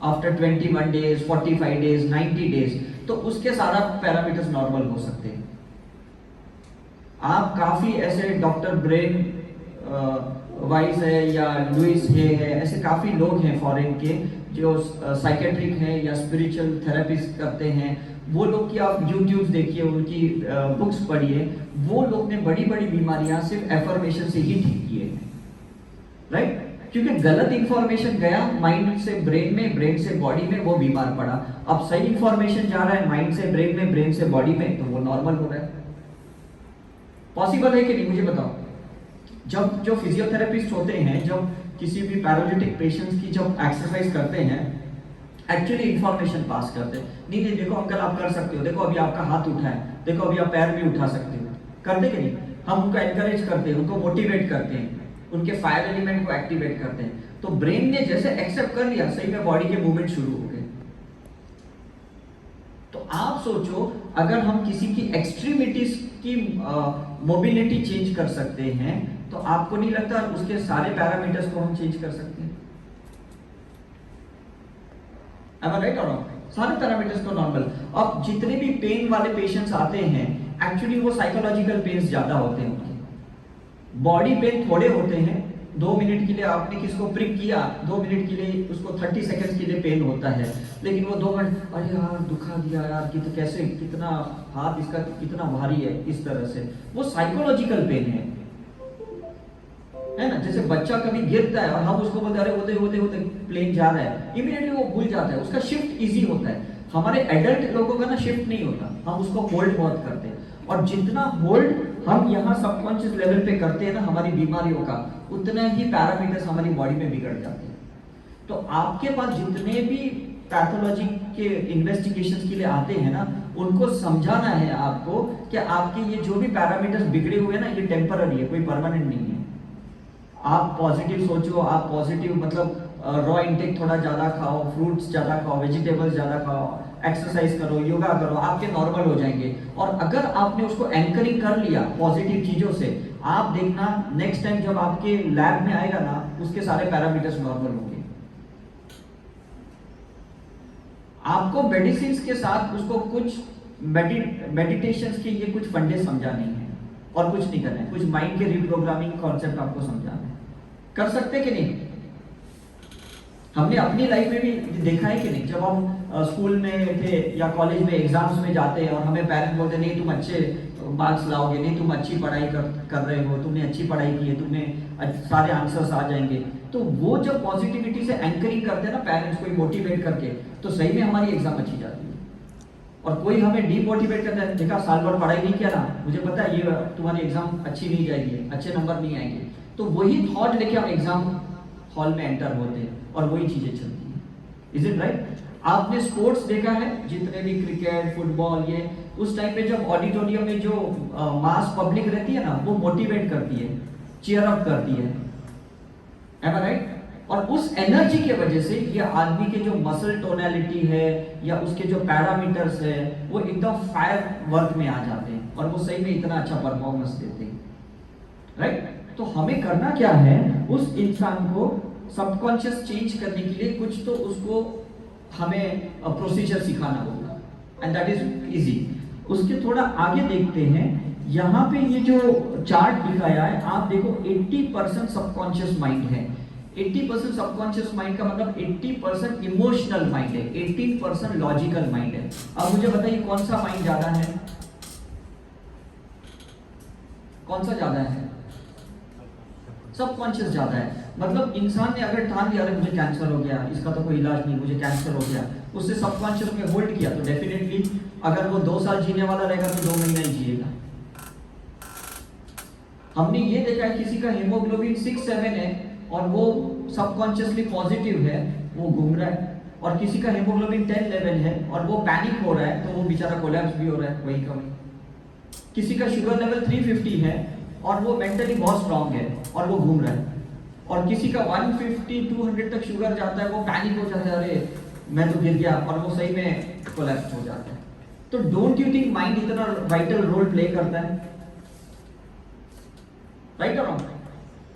आफ्टर 21 डेज, 45 डेज, 90 डेज, तो उसके सारा पैरामीटर्स नॉर्मल हो सकते हैं। आप काफी ऐसे डॉक्टर ब्रेन वाइज है या लुइस हे है, ऐसे काफी लोग हैं फॉरेन के जो साइकेट्रिक हैं या स्पिरिचुअल थेरेपिस्ट करते हैं। वो लोग की आप यूट्यूब देखिए, उनकी बुक्स पढ़िए, वो लोग ने बड़ी बड़ी बीमारियां सिर्फ एफर्मेशन से ही ठीक की है, राइट? क्योंकि गलत इंफॉर्मेशन गया माइंड से ब्रेन में, ब्रेन से बॉडी में, वो बीमार पड़ा। अब सही इंफॉर्मेशन जा रहा है माइंड से ब्रेन में, ब्रेन से बॉडी में, तो वो नॉर्मल हो रहा है। पॉसिबल है कि नहीं, मुझे बताओ। जब जो फिजियोथेरेपिस्ट होते हैं, जब किसी भी पैरालिटिक पेशेंट्स की जब एक्सरसाइज करते हैं, एक्चुअली इंफॉर्मेशन पास करते हैं। नहीं देखो अंकल आप कर सकते हो, देखो अभी आपका हाथ उठा है, देखो अभी आप पैर भी उठा सकते हो, करते कि नहीं? हम उनको एनकरेज करते हैं, उनको मोटिवेट करते हैं, उनके फायर एलिमेंट को एक्टिवेट करते हैं। तो ब्रेन ने जैसे एक्सेप्ट कर लिया, सही में बॉडी के मूवमेंट शुरू हो गए। तो आप सोचो, अगर हम किसी की एक्सट्रीमिटीज की मोबिलिटी चेंज कर सकते हैं, तो आपको नहीं लगता उसके सारे पैरामीटर्स को हम चेंज कर सकते हैं? Am I right or not? सारे पैरामीटर्स को नॉर्मल। अब जितने भी पेन वाले पेशेंट्स आते हैं, एक्चुअली वो साइकोलॉजिकल पेन्स ज्यादा होते हैं उनके, बॉडी पेन थोड़े होते हैं। 2 मिनट के लिए आपने किसको प्रिक किया, 2 मिनट के लिए उसको 30 सेकंड्स के लिए पेन होता है, लेकिन वो 2 मिनट, अरे यार दुखा दिया यार, कैसे, कितना हाथ इसका कितना भारी है, इस तरह से वो साइकोलॉजिकल पेन है ना? जैसे बच्चा कभी गिरता है और हम उसको बोलते अरे होते होते होते प्लेन जा रहा है, इमीडिएटली वो भूल जाता है, उसका शिफ्ट इजी होता है। हमारे एडल्ट लोगों का ना शिफ्ट नहीं होता, हम उसको होल्ड बहुत करते हैं, और जितना होल्ड हम यहाँ सबकॉन्शियस लेवल पे करते हैं ना हमारी बीमारियों का, उतना ही पैरामीटर्स हमारी बॉडी में बिगड़ जाते हैं। तो आपके पास जितने भी पैथोलॉजी के इन्वेस्टिगेशंस के लिए आते हैं ना, उनको समझाना है आपको कि आपके ये जो भी पैरामीटर्स बिगड़े हुए हैं ना, ये टेम्पररी है, कोई परमानेंट नहीं है। आप पॉजिटिव सोचो, आप पॉजिटिव मतलब रॉ इंटेक थोड़ा ज्यादा खाओ, फ्रूट्स ज्यादा खाओ, वेजिटेबल्स ज्यादा खाओ, एक्सरसाइज करो, योगा करो, आपके नॉर्मल हो जाएंगे। और अगर आपने उसको एंकरिंग कर लिया पॉजिटिव चीजों से, आप देखना नेक्स्ट टाइम जब आपके लैब में आएगा ना, उसके सारे पैरामीटर्स नॉर्मल होंगे। आपको मेडिसिन के साथ उसको कुछ मेडिटेशंस के ये कुछ फंडे समझाने हैं और कुछ नहीं करना है, कुछ माइंड के रिप्रोग्रामिंग कॉन्सेप्ट आपको समझाना है। कर सकते कि नहीं? हमने अपनी लाइफ में भी देखा है कि नहीं, जब हम स्कूल में थे या कॉलेज में एग्जाम्स में जाते हैं और हमें पेरेंट्स बोलते नहीं तुम अच्छे मार्क्स लाओगे, नहीं तुम अच्छी पढ़ाई कर रहे हो, तुमने अच्छी पढ़ाई की है, तुम्हें सारे आंसर्स आ जाएंगे। तो वो जब पॉजिटिविटी से एंकरिंग करते हैं ना पेरेंट्स को मोटिवेट करके, तो सही में हमारी एग्जाम अच्छी जाती है। और कोई हमें डीमोटिवेट करता है, देखा साल भर पढ़ाई नहीं किया ना, मुझे पता है ये तुम्हारी एग्जाम अच्छी नहीं जाएगी, अच्छे नंबर नहीं आएंगे। तो वही थॉट लेके हम एग्जाम हॉल में एंटर होते हैं और वही चीजें चलती हैं। Is it right? आपने स्पोर्ट्स देखा है, जितने भी क्रिकेट, फुटबॉल, ये उस टाइम पे जब ऑडिटोरियम में जो मास पब्लिक रहती है ना, वो मोटिवेट करती है, चीयर अप करती है, एम आई राइट? और उस एनर्जी की वजह से ये आदमी के जो मसल टोनैलिटी है या उसके जो पैरामीटर्स है, वो एकदम फायर वर्क में आ जाते हैं और वो सही में इतना अच्छा परफॉर्मेंस देते हैं, राइट? तो हमें करना क्या है, उस इंसान को सबकॉन्शियस चेंज करने के लिए कुछ तो उसको हमें प्रोसीजर सिखाना होगा, एंड दैट इज इजी। उसके थोड़ा आगे देखते हैं, यहाँ पे ये जो चार्ट दिखाया है, आप देखो 80% सबकॉन्शियस माइंड है, 80% सबकॉन्शियस माइंड का मतलब 80% इमोशनल माइंड है, 18% लॉजिकल माइंड है। अब मुझे बताइए कौन सा माइंड ज्यादा है, कौन सा ज्यादा है? सबकॉन्शियस ज्यादा है। मतलब इंसान ने अगर ठान लिया अरे मुझे कैंसर हो गया, इसका तो कोई इलाज नहीं, मुझे कैंसर हो गया, उससे सबकॉन्शियस में होल्ड किया, तो डेफिनेटली अगर वो 2 साल जीने वाला रहेगा तो 2 महीना ही जिएगा। हमने ये देखा है किसी का हीमोग्लोबिन 6-7 है और वो सबकॉन्शियसली पॉजिटिव है, वो घूम रहा है, और किसी का हीमोग्लोबिन 10-11 है और वो पैनिक हो रहा है, तो वो बेचारा कोलैप्स भी हो रहा है वही का वही। किसी का शुगर लेवल 350 है और वो मेंटली बहुत स्ट्रांग है और वो घूम रहा है, और किसी का 150-200 तक शुगर जाता है, वो पैनिक हो जाता है, अरे मैं तो गिर गया, और वो सही में कोलैप्स हो जाता है। तो डोंट यू थिंक माइंड इतना वाइटल रोल प्ले करता है? राइट और रॉन्ग?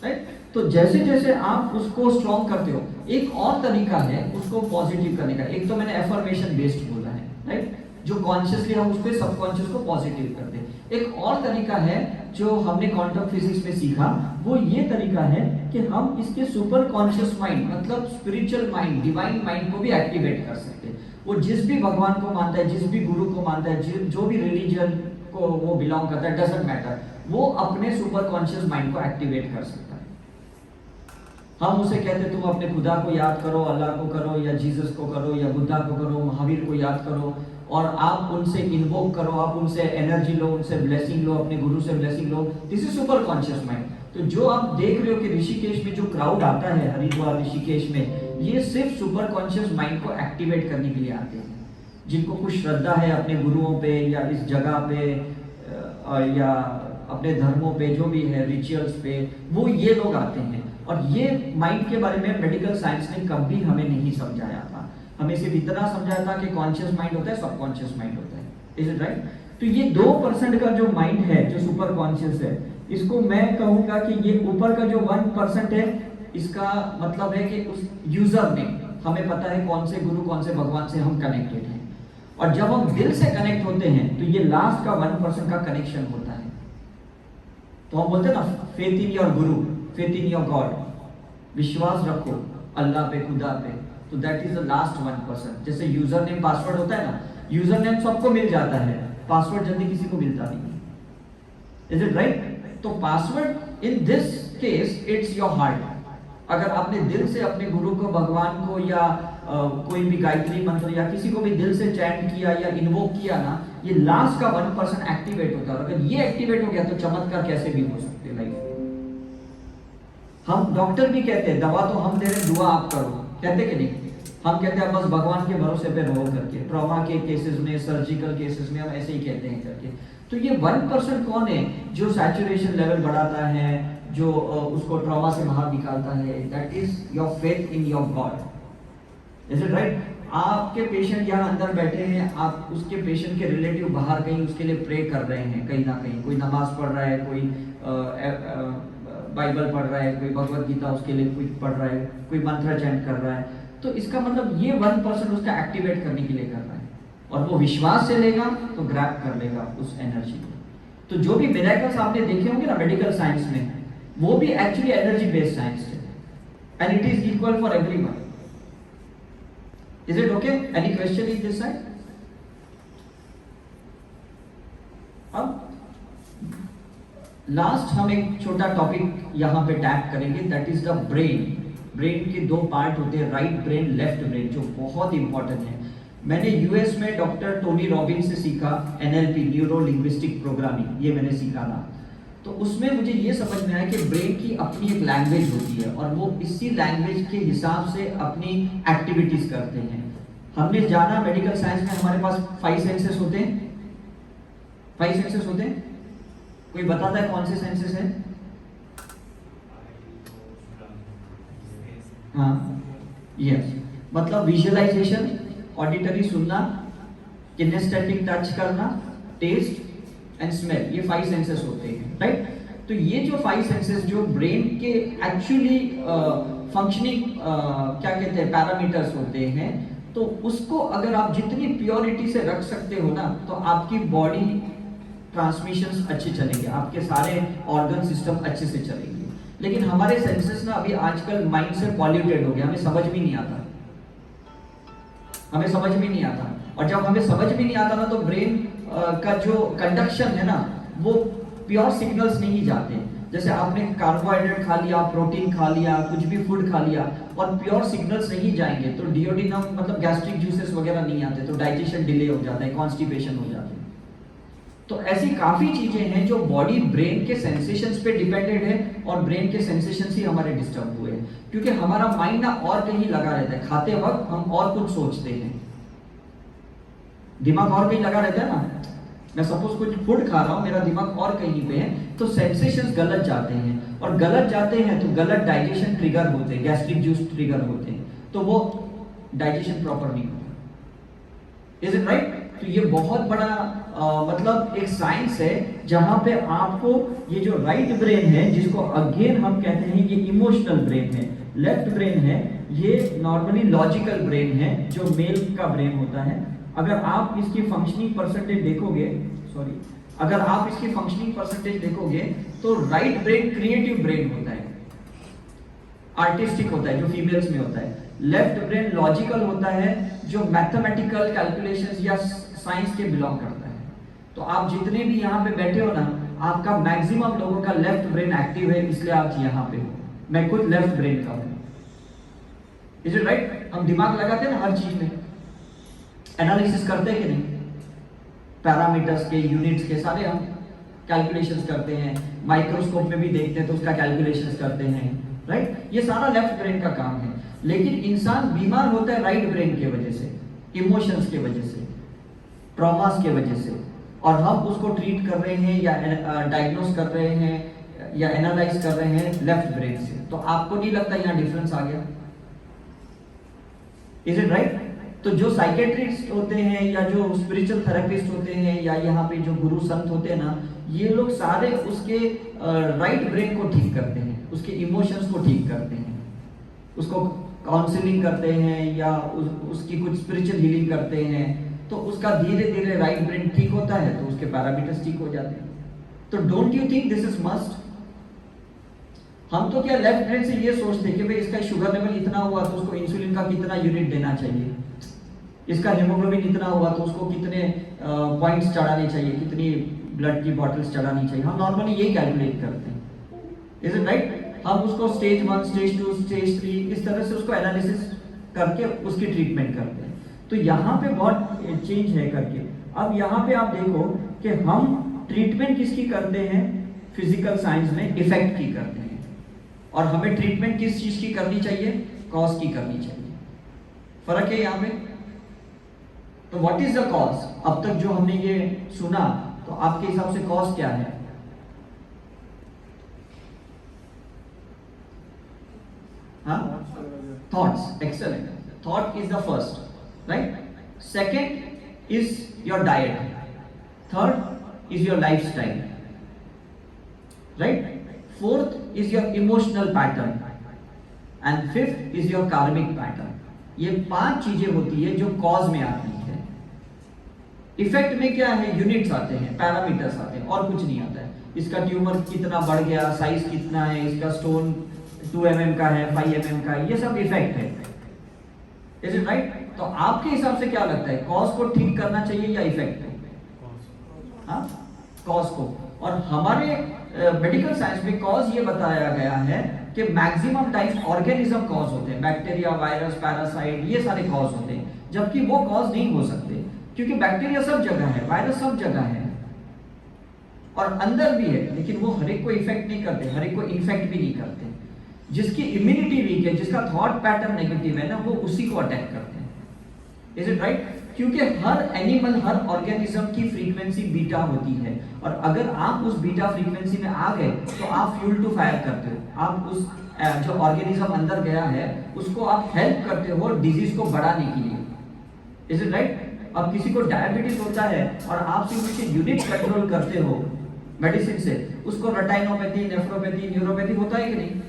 राइट। तो जैसे जैसे आप उसको स्ट्रॉन्ग करते हो, एक और तरीका है उसको पॉजिटिव करने का। एक तो मैंने एफर्मेशन बेस्ड बोला है, राइट, जो कॉन्शियसली हम उस पे सबकॉन्शियस को पॉजिटिव करते हैं। एक और तरीका है जो हमने क्वांटम फिजिक्स में सीखा, वो ये तरीका है कि हम इसके सुपर कॉन्शियस माइंड मतलब स्पिरिचुअल माइंड, डिवाइन माइंड को भी एक्टिवेट कर सकते हैं। वो जिस भी भगवान को मानता है, जिस भी गुरु को मानता है, जो भी रिलीजन को वो बिलोंग करता है, डजंट मैटर, वो अपने सुपर कॉन्शियस माइंड को एक्टिवेट कर सकता है। हम उसे कहते तुम अपने खुदा को याद करो, अल्लाह को करो, या जीसस को करो, या बुद्धा को करो, महावीर को याद करो, और आप उनसे इन्वोक करो, आप उनसे एनर्जी लो, उनसे ब्लेसिंग लो, अपने गुरु से blessing low. This is super conscious mind. तो जो आप देख रहे हो कि ऋषिकेश में जो क्राउड आता है, हरिद्वार ऋषिकेश में, ये सिर्फ सुपर कॉन्शियस माइंड को एक्टिवेट करने के लिए आते हैं। जिनको कुछ श्रद्धा है अपने गुरुओं पे, या इस जगह पे, या अपने धर्मों पे, जो भी है रिचुअल्स पे, वो ये लोग आते हैं। और ये माइंड के बारे में मेडिकल साइंस ने कभी हमें नहीं समझाया था। हमें सिर्फ इतना समझाया था कि कॉन्शियस माइंड होता है, सबकॉन्शियस माइंड होता है। Is it right? तो ये 2% का जो माइंड है, जो सुपर कॉन्शियस है, इसको मैं कहूंगा कि ये ऊपर का जो 1% है, इसका मतलब है कि उस यूजर ने, हमें पता है कौन से गुरु, कौन से भगवान से हम कनेक्टेड हैं। और जब हम दिल से कनेक्ट होते हैं तो ये लास्ट का 1% का कनेक्शन होता है। तो हम बोलते हैं ना, faith in your Guru, faith in your God, विश्वास रखो अल्लाह पे, खुदा पे। तो दैट इज द लास्ट 1%। जैसे यूजर नेम पासवर्ड होता है ना, यूजर नेम सबको मिल जाता है, पासवर्ड जल्दी किसी को मिलता नहीं। Is it right? तो password in this case it's your heart. अगर आपने दिल से अपने गुरु को, भगवान को, या कोई भी गायत्री मंत्र या किसी को भी दिल से चैंट किया या इन्वोक किया ना, ये लास्ट का 1% एक्टिवेट होता है। अगर ये एक्टिवेट हो गया तो चमत्कार कैसे भी हो सकते लाइफ में। हम डॉक्टर भी कहते हैं दवा तो हम दे रहे, दुआ आप करो, कहते कि नहीं? हम कहते हैं बस भगवान के भरोसे पे रहो करके। ट्रॉमा के केसेस में, सर्जिकल केसेस में हम ऐसे ही कहते हैं करके। तो ये 1% कौन है जो सैचुरेशन लेवल बढ़ाता है, जो उसको ट्रॉमा से बाहर निकालता है? That is your faith in your God. Is it right? आपके पेशेंट यहाँ अंदर बैठे हैं, आप उसके पेशेंट के रिलेटिव बाहर कहीं उसके लिए प्रे कर रहे हैं, कहीं ना कहीं कोई नमाज पढ़ रहा है, कोई बाइबल पढ़ रहा है, कोई भगवत गीता उसके लिए कुछ पढ़ रहा है, कोई मंत्र चैंट कर रहा है। तो इसका मतलब ये 1% उसका एक्टिवेट करने के लिए कर रहा है, और वो विश्वास से लेगा तो ग्रैब कर लेगा उस एनर्जी को। तो जो भी मिरेकल्स आपने देखे होंगे ना मेडिकल साइंस में, वो भी एक्चुअली एनर्जी बेस्ड साइंस है, and it is equal for everyone. Is it okay? Any question in this side? अब लास्ट हम एक छोटा टॉपिक यहां पे टैप करेंगे, that is the brain. Brain के 2 पार्ट होते हैं, राइट ब्रेन, लेफ्ट ब्रेन, जो बहुत इंपॉर्टेंट है। मैंने यूएस में डॉक्टर टोनी रॉबिन्स से सीखा एनएलपी, न्यूरो लिंग्विस्टिक प्रोग्रामिंग, ये मैंने सीखा था। तो उसमें मुझे ये समझ में आया कि ब्रेन की अपनी एक लैंग्वेज होती है, और वो इसी लैंग्वेज के हिसाब से अपनी एक्टिविटीज करते हैं। हमने जाना मेडिकल साइंस में हमारे पास 5 सेंसेस होते हैं, 5 सेंसेस होते हैं। कोई बताता है कौन से सेंसेस हैं? हाँ, यस, मतलब विजुअलाइजेशन, ऑडिटरी सुनना, किनेस्थेटिक टच करना, टेस्ट एंड स्मेल, ये 5 सेंसेस होते हैं, राइट? तो ये जो 5 सेंसेस जो ब्रेन के एक्चुअली फंक्शनिंग क्या कहते हैं, पैरामीटर्स होते हैं, तो उसको अगर आप जितनी प्योरिटी से रख सकते हो ना, तो आपकी बॉडी ट्रांसमिशंस अच्छे चलेंगे, आपके सारे ऑर्गन सिस्टम अच्छे से चलेंगे। लेकिन हमारे सेंसेस ना अभी आजकल माइंड से पॉल्यूटेड हो गया, हमें समझ भी नहीं आता, हमें समझ भी नहीं आता। और जब हमें समझ भी नहीं आता ना, तो ब्रेन का जो कंडक्शन है ना, वो प्योर सिग्नल्स नहीं जाते। जैसे आपने कार्बोहाइड्रेट खा लिया, प्रोटीन खा लिया, कुछ भी फूड खा लिया, और प्योर सिग्नल्स नहीं जाएंगे तो डिओडिनम मतलब गैस्ट्रिक जूसेस वगैरह नहीं आते, तो डाइजेशन डिले हो जाता है, कॉन्स्टिपेशन हो जाता है। तो ऐसी काफी चीजें हैं जो बॉडी ब्रेन के सेंसेशंस पे डिपेंडेड है, और ब्रेन के सेंसेशंस ही हमारे डिस्टर्ब हुए हैं, क्योंकि हमारा माइंड ना और कहीं लगा रहता है। खाते वक्त हम और कुछ सोचते हैं, दिमाग और कहीं लगा रहता है ना। मैं सपोज कुछ फूड खा रहा हूं, मेरा दिमाग और कहीं पे है, तो सेंसेशंस गलत जाते हैं, और गलत जाते हैं तो गलत डाइजेशन ट्रिगर होते हैं, गैस्ट्रिक जूस ट्रिगर होते हैं, तो वो डाइजेशन प्रॉपर नहीं होता। Is it right? तो ये बहुत बड़ा मतलब एक साइंस है, जहां पे आपको ये जो राइट ब्रेन है, जिसको अगेन हम कहते हैं ये इमोशनल ब्रेन है, लेफ्ट ब्रेन है ये नॉर्मली लॉजिकल ब्रेन है, जो मेल का ब्रेन होता है। अगर आप इसकी फंक्शनिंग परसेंटेज देखोगे, सॉरी, अगर आप इसकी फंक्शनिंग परसेंटेज देखोगे, तो राइट ब्रेन क्रिएटिव ब्रेन होता है, आर्टिस्टिक होता है, जो फीमेल्स में होता है। लेफ्ट ब्रेन लॉजिकल होता है, जो मैथमेटिकल कैलकुलेशंस या साइंस के बिलोंग करता है। तो आप जितने भी यहाँ पे बैठे हो ना, आपका मैक्सिमम लोगों का लेफ्ट ब्रेन एक्टिव है, इसलिए आप यहाँ पे हो। मैं खुद लेफ्ट ब्रेन का हूँ। Is it right? हम दिमाग लगाते हैं ना हर चीज में, एनालिसिस करते हैं कि नहीं, पैरामीटर्स के, यूनिट्स के सारे हम कैलकुलेशंस करते हैं, माइक्रोस्कोप में भी देखते हैं तो उसका कैलकुलेशंस करते हैं, राइट? ये सारा लेफ्ट ब्रेन का काम है। लेकिन इंसान बीमार होता है राइट ब्रेन की वजह से, इमोशंस की वजह से, ट्रॉमास की वजह से, और हम उसको ट्रीट कर रहे हैं या डायग्नोस कर रहे हैं या एनालाइज कर रहे हैं लेफ्ट ब्रेन से। तो आपको नहीं लगता यहाँ डिफरेंस आ गया? Is it right? तो जो साइकेट्रिस्ट होते हैं या जो स्पिरिचुअल थेरेपिस्ट होते हैं या यहाँ पे जो गुरु संत होते हैं ना, ये लोग सारे उसके राइट ब्रेन को ठीक करते हैं, उसके इमोशंस को ठीक करते हैं, उसको काउंसलिंग करते हैं या उसकी कुछ स्पिरिचुअल हीलिंग करते हैं, तो उसका धीरे धीरे राइट ब्रेन ठीक होता है, तो उसके पैरामीटर्स ठीक हो जाते हैं। तो don't you think this is must? हम तो क्या लेफ्ट ब्रेन से ये सोचते हैं कि भाई इसका शुगर लेवल इतना हुआ तो उसको इंसुलिन का कितना यूनिट देना चाहिए, इसका हेमोग्लोबिन इतना हुआ तो उसको कितने पॉइंट्स चढ़ाने चाहिए, कितनी ब्लड की बॉटल्स चढ़ानी चाहिए। हम नॉर्मली यही कैलकुलेट करते हैं। Is it right? हम उसको स्टेज 1, स्टेज 2, स्टेज 3 इस तरह से उसको एनालिसिस करके उसकी ट्रीटमेंट करते हैं। तो यहाँ पे बहुत चेंज है करके। अब यहाँ पे आप देखो कि हम ट्रीटमेंट किसकी करते हैं, फिजिकल साइंस में इफेक्ट की करते हैं, और हमें ट्रीटमेंट किस चीज की करनी चाहिए, कॉज की करनी चाहिए। फर्क है यहाँ पे। तो व्हाट इज द कॉज? अब तक जो हमने ये सुना, तो आपके हिसाब से कॉज क्या है? हाँ, thoughts. Excellent. Thought is the first, right? Second is your diet, third is your life style, right? Fourth is your emotional pattern, and fifth is your कार्मिक पैटर्न। ये 5 चीजें होती है जो कॉज में आती है। इफेक्ट में क्या है? यूनिट्स आते हैं, पैरामीटर्स आते हैं, और कुछ नहीं आता है। इसका ट्यूमर कितना बढ़ गया, साइज कितना है, इसका स्टोन 2 mm का है, 5 mm का है, ये सब इफेक्ट है। Is it right? तो आपके हिसाब से क्या लगता है, कॉज को ठीक करना चाहिए या इफेक्ट को? हाँ, कॉज को। और हमारे मेडिकल साइंस में कॉज ये बताया गया है कि मैक्सिमम टाइम ऑर्गेनिज्म कॉज होते हैं, बैक्टीरिया, वायरस, पैरासाइट, ये सारे कॉज होते हैं, जबकि वो कॉज नहीं हो सकते, क्योंकि बैक्टीरिया सब जगह है, वायरस सब जगह है, और अंदर भी है, लेकिन वो हर एक को इफेक्ट नहीं करते, हर एक को इन्फेक्ट भी नहीं करते। जिसकी इम्यूनिटी वीक है, जिसका थॉट पैटर्न नेगेटिव है ना, वो उसी को अटैक करते हैं। Is it right? क्योंकि हर एनिमल, हर ऑर्गेनिज्म की फ्रीक्वेंसी बीटा होती है, और अगर आप उस बीटा फ्रीक्वेंसी में आ गए तो आप फ्यूल टू फायर करते हो। आप उस जो ऑर्गेनिज्म अंदर गया है उसको आप हेल्प करते हो डिजीज को बढ़ाने के लिए। Is it right? अब किसी को डायबिटीज होता है और आप सिर्फ उसके यूनिट कंट्रोल करते हो मेडिसिन से, उसको रेटाइनोपैथी, नेफ्रोपैथी, न्यूरोपैथी होता है कि नहीं?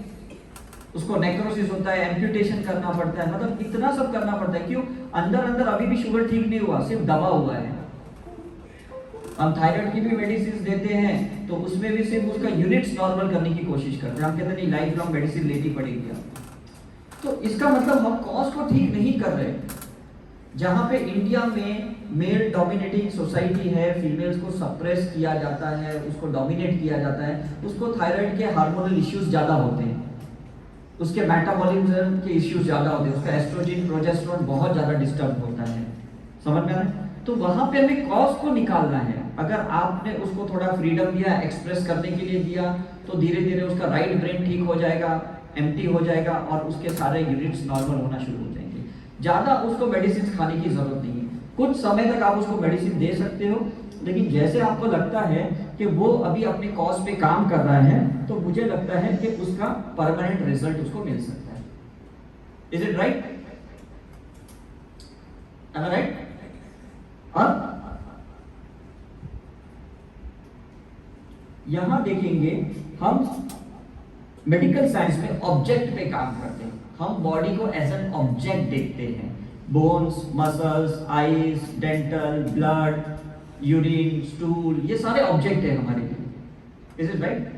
उसको नेक्रोसिस होता है, एम्प्यूटेशन करना पड़ता है, मतलब इतना सब करना पड़ता है। क्यों? अंदर अंदर अभी भी शुगर ठीक नहीं हुआ, सिर्फ दबा हुआ है। हम थायराइड की भी मेडिसिन देते हैं तो उसमें भी सिर्फ उसका यूनिट्स नॉर्मल करने की कोशिश करते हैं, हम कहते हैं नहीं लाइफ लॉन्ग मेडिसिन लेनी पड़ेगी आप। तो इसका मतलब हम कॉज को ठीक नहीं कर रहे। जहां पे इंडिया में मेल डोमिनेटिंग सोसाइटी है, फीमेल्स को सप्रेस किया जाता है, उसको डोमिनेट किया जाता है, उसको थायराइड के हार्मोनल इश्यूज ज्यादा होते हैं, उसके मेटाबॉलिज्म के इश्यूज ज्यादा होते हैं, उसका एस्ट्रोजन प्रोजेस्टेरोन बहुत ज्यादा डिस्टर्ब होता है। समझ में आ रहा है? तो वहां पे हमें कॉज को निकालना है। अगर आपने उसको थोड़ा फ्रीडम दिया, एक्सप्रेस करने के लिए दिया, तो धीरे धीरे उसका राइट ब्रेन ठीक हो जाएगा, एम्प्टी हो जाएगा और उसके सारे यूनिट्स नॉर्मल होना शुरू हो जाएंगे। ज्यादा उसको मेडिसिन खाने की जरूरत नहीं है, कुछ समय तक आप उसको मेडिसिन दे सकते हो, लेकिन जैसे आपको लगता है कि वो अभी अपने कॉज पे काम कर रहा है, तो मुझे लगता है कि उसका परमानेंट रिजल्ट उसको मिल सकता है। Is it right? Am I right? अब यहां देखेंगे हम मेडिकल साइंस में ऑब्जेक्ट पे काम करते हैं। हम बॉडी को एज एन ऑब्जेक्ट देखते हैं, bones, muscles, eyes, dental, blood, urine, stool, ये सारे ऑब्जेक्ट है हमारे लिए। Is it right?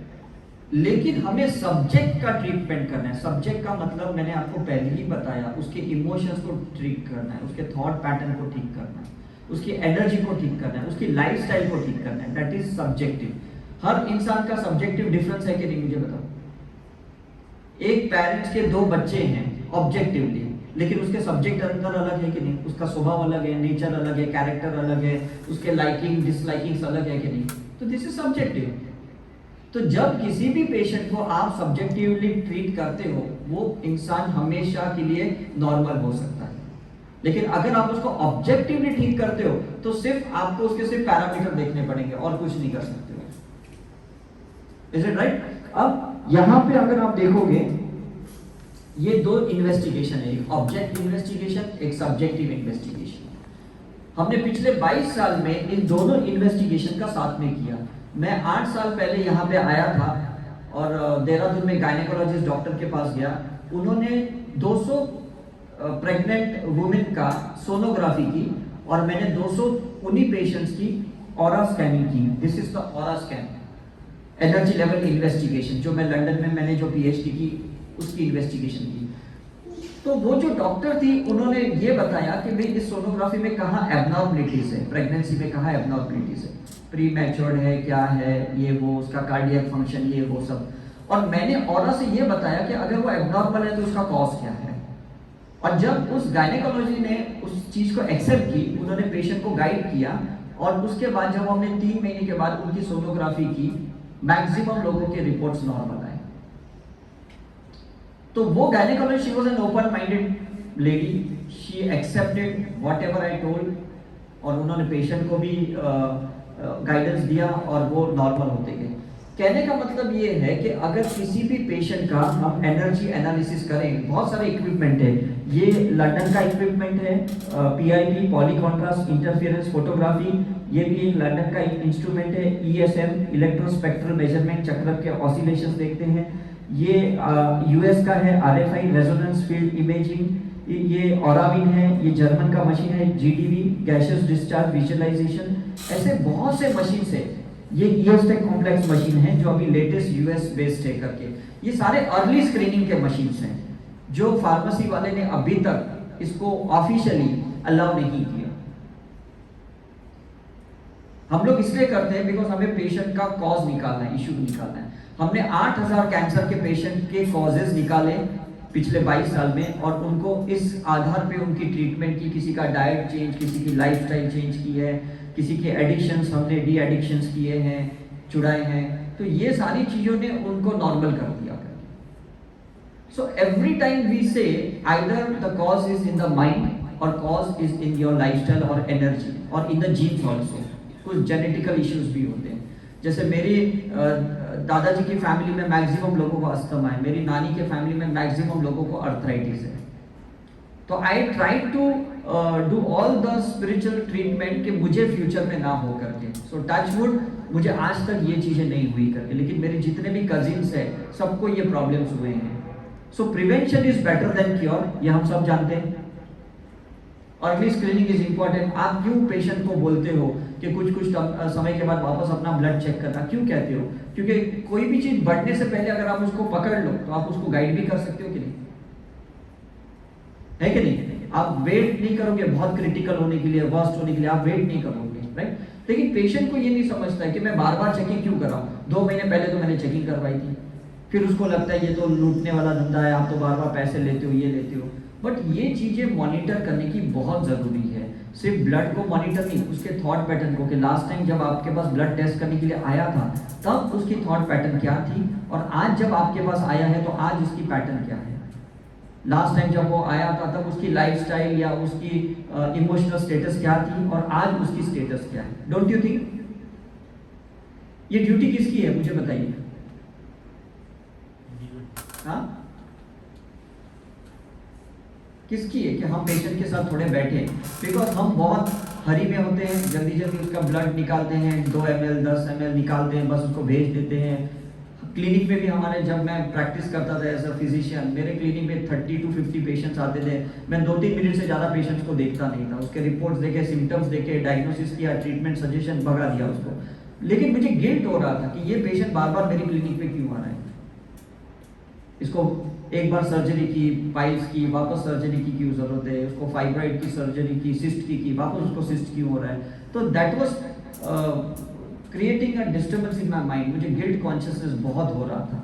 लेकिन हमें सब्जेक्ट का ट्रीटमेंट करना है। सब्जेक्ट का मतलब मैंने आपको पहले ही बताया, उसके इमोशंस को ठीक करना है, उसके थॉट पैटर्न को ठीक करना है, उसकी एनर्जी को ठीक करना है, उसकी लाइफस्टाइल को ठीक करना है। That is subjective. हर इंसान का सब्जेक्टिव डिफरेंस है कि नहीं, मुझे बताओ। एक पेरेंट्स के 2 बच्चे हैं ऑब्जेक्टिवली, लेकिन उसके सब्जेक्ट अंदर अलग है कि नहीं, उसका स्वभाव अलग है, नेचर अलग है, कैरेक्टर अलग है, उसके लाइकिंग डिसलाइकिंग अलग है कि नहीं, तो दिस इज सब्जेक्टिव। तो जब किसी भी पेशेंट को आप सब्जेक्टिवली ट्रीट करते हो, वो इंसान हमेशा के लिए नॉर्मल हो सकता है। लेकिन अगर आप उसको ऑब्जेक्टिवली ठीक करते हो, तो सिर्फ आपको उसके सिर्फ पैरामीटर देखने पड़ेंगे और कुछ नहीं कर सकते हो। Is it right? अब यहां पे अगर आप देखोगे, ये 2 इन्वेस्टिगेशन है, एक ऑब्जेक्ट इन्वेस्टिगेशन, एक सब्जेक्टिव इन्वेस्टिगेशन। हमने पिछले 22 साल में इन दोनों इन्वेस्टिगेशन का साथ में किया। मैं 8 साल पहले यहाँ पे आया था और देहरादून में गायनेकोलॉजिस्ट डॉक्टर के पास गया। उन्होंने 200 प्रेग्नेंट वुमेन का सोनोग्राफी की और मैंने 200 उन्हीं पेशेंट्स की ऑरा स्कैनिंग की। This is the aura scan, energy level investigation, जो मैं लंदन में मैंने जो पीएचडी की उसकी इन्वेस्टिगेशन की। तो वो जो डॉक्टर थी, उन्होंने ये बताया कि भाई इस सोनोग्राफी में कहाँ एबनॉर्मलिटीज है, प्रेगनेंसी में कहाँ एबनॉर्मलिटीज है, प्री मैच्योर्ड है, क्या है, ये वो, उसका कार्डियक फंक्शन, ये वो सब। और मैंने ऑरा से ये बताया कि अगर वो एबनॉर्मल है तो उसका कॉज क्या है। और जब उस गायनेकोलॉजी ने उस चीज को एक्सेप्ट की, उन्होंने पेशेंट को गाइड किया और उसके बाद जब हमने 3 महीने के बाद उनकी सोनोग्राफी की, मैक्सिमम लोगों के रिपोर्ट्स नॉर्मल आए। तो वो gynaecologist, she was an open minded lady, she accepted whatever I told और उन्होंने पेशेंट को भी गाइडेंस दिया और वो नॉर्मल होते गए। कहने का मतलब ये है कि अगर किसी भी पेशेंट का हम एनर्जी एनालिसिस करें, बहुत सारे इक्विपमेंट है, ये लंदन का इक्विपमेंट है, PIP, poly contrast interference photography, ये भी एक लंदन का इंस्ट्रूमेंट है, ईएसएम, इलेक्ट्रोस्पेक्ट्रल मेजरमेंट, चक्र के ऑसिलेशंस देखते हैं। ये यूएस का है, आरएफआई रेजोनेंस फील्ड इमेजिंग, ये ऑराविन है, ये जर्मन का मशीन है, जीडीवी, गैसियस डिस्चार्ज विजुअलाइजेशन। ऐसे बहुत से मशीन है। ये ईएसटेक कॉम्प्लेक्स मशीन है जो अभी लेटेस्ट यूएस बेस्ड है करके। ये सारे अर्ली स्क्रीनिंग के मशीन्स हैं जो फार्मेसी वाले ने अभी तक इसको ऑफिशियली अलाउ नहीं किया। हम लोग इसलिए करते हैं बिकॉज हमें पेशेंट का कॉज निकालना है, इश्यू निकालना है। हमने 8000 कैंसर के पेशेंट के कॉजेज निकाले पिछले 22 साल में और उनको इस आधार पे उनकी ट्रीटमेंट की। किसी का डाइट चेंज, किसी की लाइफस्टाइल चेंज की है, किसी के एडिक्शंस हमने डी एडिक्शंस किए हैं, छुड़ाए हैं। तो ये सारी चीजों ने उनको नॉर्मल कर दिया। So every time we say either the cause is in the mind और cause is in your lifestyle और एनर्जी और इन द जीन्स ऑल्सो। कुछ जेनेटिकल इश्यूज भी होते हैं। जैसे मेरी दादाजी की फैमिली में मैक्सिमम लोगों को अस्थमा है, मेरी नानी के फैमिली में मैक्सिमम लोगों को अर्थराइटिस है। तो I try to do all the spiritual treatment कि मुझे फ्यूचर में ना हो करके। सो टच वुड, मुझे आज तक ये चीजें नहीं हुई करके, लेकिन मेरे जितने भी कजिन्स हैं सबको ये प्रॉब्लम्स हुए हैं। सो prevention is better than cure, ये हम सब जानते हैं। Early screening is important. आप क्यों पेशेंट को बोलते हो कि कुछ कुछ समय के बाद वापस अपना ब्लड चेक करना। क्यों कहते हो? क्योंकि कोई भी चीज बढ़ने से पहले अगर आप उसको पकड़ लो तो आप उसको गाइड भी कर सकते हो कि नहीं, है कि नहीं? आप वेट नहीं करोगे बहुत क्रिटिकल होने के लिए, वर्स्ट होने के लिए, आप वेट नहीं करोगे, राइट? लेकिन पेशेंट को ये नहीं समझता है कि मैं बार बार चेकिंग क्यों कराऊं, 2 महीने पहले तो मैंने चेकिंग करवाई थी। फिर उसको लगता है ये तो लूटने वाला धंधा है, आप तो बार बार पैसे लेते हो, ये लेते हो। बट ये चीजें मॉनिटर करने की बहुत जरूरी है। सिर्फ ब्लड को मॉनिटर नहीं, उसके थॉट पैटर्न को, कि लास्ट टाइम जब आपके पास ब्लड टेस्ट करने के लिए आया था तब उसकी थॉट पैटर्न क्या थी, और आज जब आपके पास आया है तो आज उसकी पैटर्न क्या है। लास्ट टाइम जब वो आया था तब उसकी लाइफस्टाइल या उसकी इमोशनल स्टेटस क्या थी, और आज उसकी स्टेटस क्या है। Don't you think? ये ड्यूटी किसकी है मुझे बताइए? हाँ, किसकी है कि हम पेशेंट के साथ थोड़े बैठे, बिकॉज हम बहुत हरी में होते हैं, जल्दी जल्दी उसका ब्लड निकालते हैं, 2 ml 10 ml निकालते हैं, बस उसको भेज देते हैं। क्लिनिक में भी हमारे, जब मैं प्रैक्टिस करता था एज अ फिजिशियन, मेरे क्लिनिक में 30 to 50 पेशेंट्स आते थे। मैं 2-3 मिनट से ज़्यादा पेशेंट्स को देखता नहीं था, उसके रिपोर्ट्स देखे, सिम्टम्स देखे, डायग्नोसिस किया, ट्रीटमेंट सजेशन, भगा दिया उसको। लेकिन मुझे गिल्ट हो रहा था कि ये पेशेंट बार बार मेरी क्लिनिक पे क्यों आ रहा है। इसको एक बार सर्जरी की, पाइल्स की, वापस सर्जरी की क्यों जरूरत है, उसको फाइब्राइड की सर्जरी की, सिस्ट की, वापस उसको सिस्ट क्यों हो रहा है। तो that was creating a disturbance in my mind. मुझे गिल्ट कॉन्शियसनेस बहुत हो रहा था।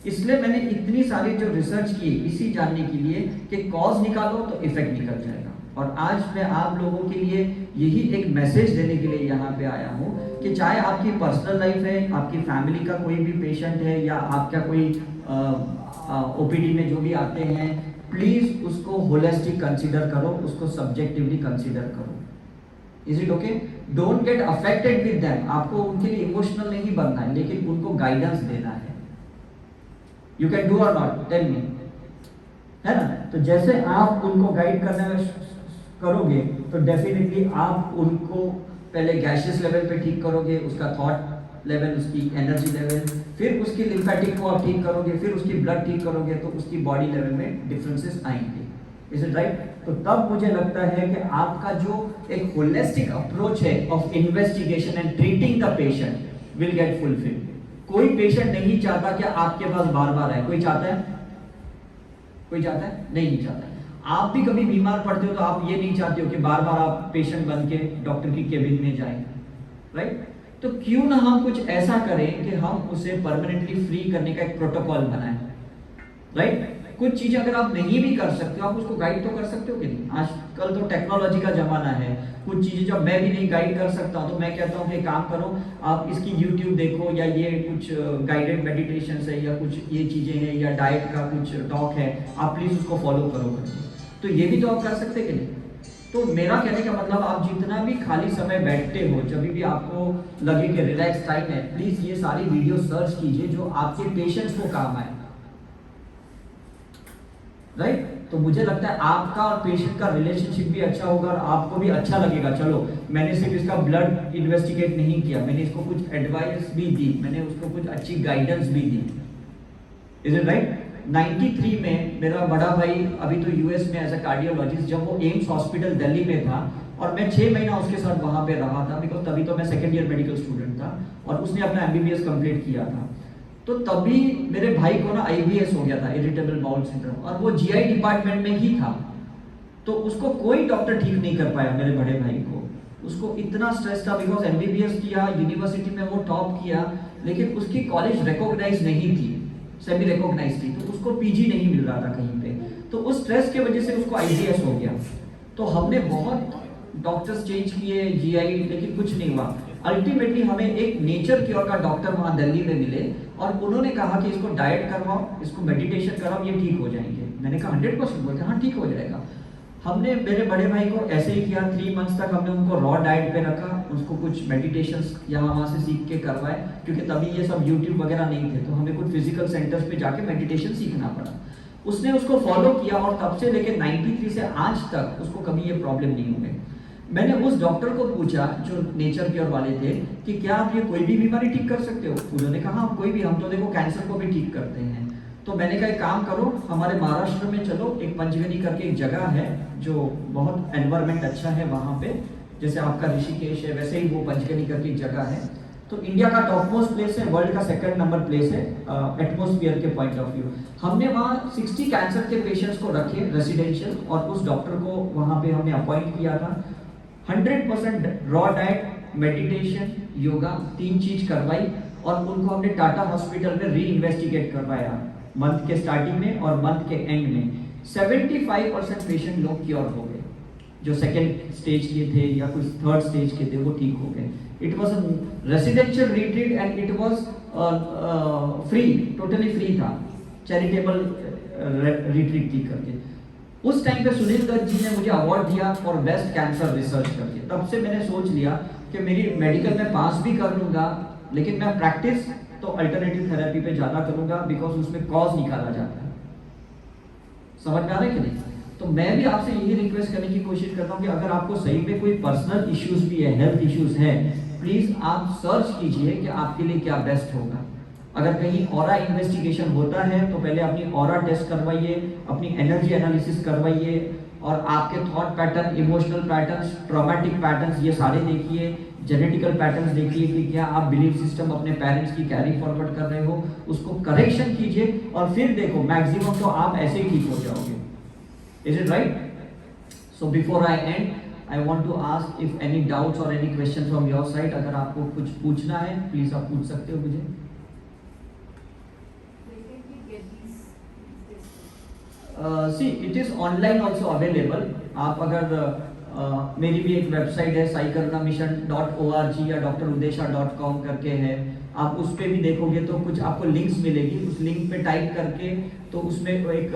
इसलिए मैंने इतनी सारी जो रिसर्च की इसी जानने के लिए कि कॉज निकालो तो इफेक्ट निकल जाएगा। और आज मैं आप लोगों के लिए यही एक मैसेज देने के लिए यहाँ पे आया हूँ कि चाहे आपकी पर्सनल लाइफ है, आपकी फैमिली का कोई भी पेशेंट है, या आपका कोई ओपीडी में जो भी आते हैं, प्लीज उसको होलिस्टिक कंसीडर करो, उसको सब्जेक्टिवली कंसीडर करो। Is it okay? Don't get affected with them. आपको उनके लिए इमोशनल नहीं बनना है, लेकिन उनको गाइडेंस देना है। यू कैन डू और नॉट, टेल मी, है ना? तो जैसे आप उनको गाइड करने में करोगे तो डेफिनेटली आप उनको पहले गैशियस लेवल पे ठीक करोगे, उसका थॉट लेवल, उसकी एनर्जी लेवल, फिर उसकी लिम्फेटिक को आप ठीक करोगे, फिर उसकी ब्लड ठीक करोगे, तो उसकी बॉडी लेवल में डिफरेंसेस आएंगे। Is it right? तो तब मुझे लगता है कि आपका जो एक होलिस्टिक अप्रोच है of investigation and treating the patient will get fulfilled. कोई पेशेंट नहीं चाहता कि आपके पास बार बार आए। कोई चाहता है? कोई चाहता है? नहीं चाहता है। आप भी कभी बीमार पड़ते हो तो आप ये नहीं चाहते हो कि बार बार आप पेशेंट बन के डॉक्टर की केबिन में जाएं, राइट? तो क्यों ना हम कुछ ऐसा करें कि हम उसे परमानेंटली फ्री करने का एक प्रोटोकॉल बनाएं, राइट? कुछ चीजें अगर आप नहीं भी कर सकते हो, आप उसको गाइड तो कर सकते हो कि नहीं? आजकल तो टेक्नोलॉजी का जमाना है। कुछ चीजें जब मैं भी नहीं गाइड कर सकता हूं तो मैं कहता हूं कि काम करो, आप इसकी यूट्यूब देखो, या ये कुछ गाइडेड मेडिटेशन है, या कुछ ये चीजें हैं, या डाइट का कुछ टॉक है, आप प्लीज उसको फॉलो करो करके। तो ये भी तो आप कर सकते कि नहीं? तो मेरा कहने का मतलब, आप जितना भी खाली समय बैठते हो, जब भी आपको लगे कि रिलैक्स टाइम है, प्लीज ये सारी वीडियो सर्च कीजिए जो आपके पेशेंट्स को काम आए, राइट? तो मुझे लगता है आपका और पेशेंट का रिलेशनशिप भी अच्छा होगा और आपको भी अच्छा लगेगा। चलो, मैंने सिर्फ इसका ब्लड इन्वेस्टिगेट नहीं किया, मैंने इसको कुछ एडवाइस भी दी, मैंने उसको कुछ अच्छी गाइडेंस भी दी। Is it right? 93 में मेरा बड़ा भाई अभी तो यूएस में एज अ कार्डियोलॉजिस्ट, जब वो एम्स हॉस्पिटल दिल्ली में था और मैं 6 महीना उसके साथ वहां पे रहा था, बिकॉज तभी तो मैं सेकेंड ईयर मेडिकल स्टूडेंट था और उसने अपना एमबीबीएस कंप्लीट किया था। तो तभी मेरे भाई को ना आईबीएस हो गया था, इरिटेबल बाउल सिंड्रोम, और वो जीआई डिपार्टमेंट में ही था। तो उसको कोई डॉक्टर ठीक नहीं कर पाया, मेरे बड़े भाई को। उसको इतना स्ट्रेस था, बिकॉज एमबीबीएस किया, यूनिवर्सिटी में वो टॉप किया, लेकिन उसकी कॉलेज रिकॉग्नाइज नहीं थी, सेमी रिकॉग्नाइज थी, तो उसको पीजी नहीं मिल रहा था कहीं पे। तो उस स्ट्रेस की वजह से उसको आईबीएस हो गया। तो हमने बहुत डॉक्टर्स चेंज किए, जीआई, लेकिन कुछ नहीं हुआ। अल्टीमेटली हमें एक नेचर क्योर का डॉक्टर वहां दिल्ली में मिले और उन्होंने कहा कि इसको डाइट करवाओ, इसको मेडिटेशन कराओ, ये ठीक हो जाएंगे। मैंने कहा 100% बोलते, हाँ ठीक हो जाएगा। हमने मेरे बड़े भाई को ऐसे ही किया, 3 मंथ्स तक हमने उनको रॉ डाइट पे रखा, उसको कुछ मेडिटेशन यहाँ वहाँ से सीख के करवाए, क्योंकि तभी ये सब यूट्यूब वगैरह नहीं थे, तो हमें कुछ फिजिकल सेंटर्स पे जाके मेडिटेशन सीखना पड़ा। उसने उसको फॉलो किया और तब से लेके 93 से आज तक उसको कभी ये प्रॉब्लम नहीं हुई। मैंने उस डॉक्टर को पूछा जो नेचर क्योर वाले थे कि क्या आप ये कोई भी बीमारी ठीक कर सकते हो? उन्होंने कहा हाँ कोई भी, हम तो देखो कैंसर को भी ठीक करते हैं। तो मैंने कहा एक काम करो, हमारे महाराष्ट्र में चलो, एक पंचगनी करके एक जगह है जो बहुत एनवायरमेंट अच्छा है वहाँ पे, जैसे आपका ऋषिकेश है वैसे ही वो पंचगनिका की जगह है। तो इंडिया का टॉप मोस्ट प्लेस है, वर्ल्ड का सेकंड नंबर प्लेस है एटमॉस्फेयर के पॉइंट ऑफ व्यू। हमने वहाँ 60 कैंसर के पेशेंट्स को रखे रेसिडेंशियल, और उस डॉक्टर को वहाँ पे हमने अपॉइंट किया था। 100% रॉ डाइट, मेडिटेशन, योगा, 3 चीज करवाई, और उनको हमने टाटा हॉस्पिटल में री इन्वेस्टिगेट करवाया मंथ के स्टार्टिंग में और मंथ के एंड में। 75% पेशेंट लोग क्योर हो गए, जो सेकेंड स्टेज के थे या कुछ थर्ड स्टेज के थे वो ठीक हो गए। It was a residential retreat and it was free, totally free था, चैरिटेबल रिट्रीट थी करके। उस टाइम पे सुनील दत्त जी ने मुझे अवार्ड दिया फॉर बेस्ट कैंसर रिसर्च करके। तब से मैंने सोच लिया कि मेरी मेडिकल में पास भी कर लूंगा, लेकिन मैं प्रैक्टिस तो अल्टरनेटिव थेरेपी पे ज्यादा करूंगा, बिकॉज उसमें कॉज निकाला जाता है। समझ में आ रहा है कि नहीं? तो मैं भी आपसे यही रिक्वेस्ट करने की कोशिश करता हूँ कि अगर आपको सही में कोई पर्सनल इश्यूज भी है, हेल्थ इश्यूज है, प्लीज आप सर्च कीजिए कि आपके लिए क्या बेस्ट होगा। अगर कहीं ऑरा इन्वेस्टिगेशन होता है तो पहले अपनी ऑरा टेस्ट करवाइए, अपनी एनर्जी एनालिसिस करवाइए, और आपके thought pattern, emotional patterns, traumatic patterns, ये सारे देखिए, जेनेटिकल पैटर्न्स देखिए कि क्या आप बिलीफ सिस्टम अपने पेरेंट्स की कैरी फॉरवर्ड कर रहे हो, उसको करेक्शन कीजिए, और फिर देखो मैक्सिमम तो आप ऐसे ही ठीक हो जाओगे। Is it right? So before I end, I want to ask if any doubts or any questions from your side. अगर आपको कुछ पूछना है, प्लीज आप पूछ सकते हो मुझे। See, it is online also available. आप अगर मेरी भी एक वेबसाइट है साईकरुणामिशन.org या drudesha.com करके है, आप उस पर भी देखोगे तो कुछ आपको लिंक्स मिलेगी। उस लिंक पे टाइप करके तो उसमें एक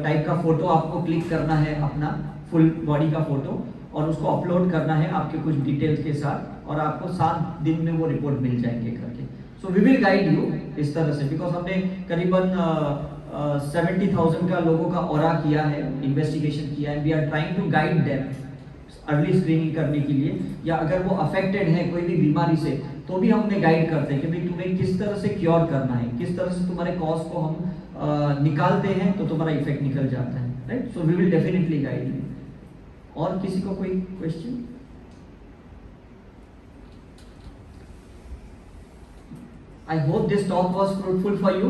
टाइप का फोटो आपको क्लिक करना है, अपना फुल बॉडी का फोटो, और उसको अपलोड करना है आपके कुछ डिटेल्स के साथ, और आपको 7 दिन में वो रिपोर्ट मिल जाएंगे करके। So we will guide you इस तरह से, बिकॉज हमने करीबन 70,000 का लोगों का ऑरा किया है, इन्वेस्टिगेशन किया है। We are trying to guide them early screening करने के लिए, या अगर वो अफेक्टेड है कोई भी बीमारी से तो भी हम उन्हें गाइड करते हैं कि भाई तुम्हें किस तरह से क्योर करना है, किस तरह से तुम्हारे कॉज को हम निकालते हैं तो तुम्हारा इफेक्ट निकल जाता है, right? So we will definitely guide you. और किसी को कोई question? I hope this talk was fruitful for you.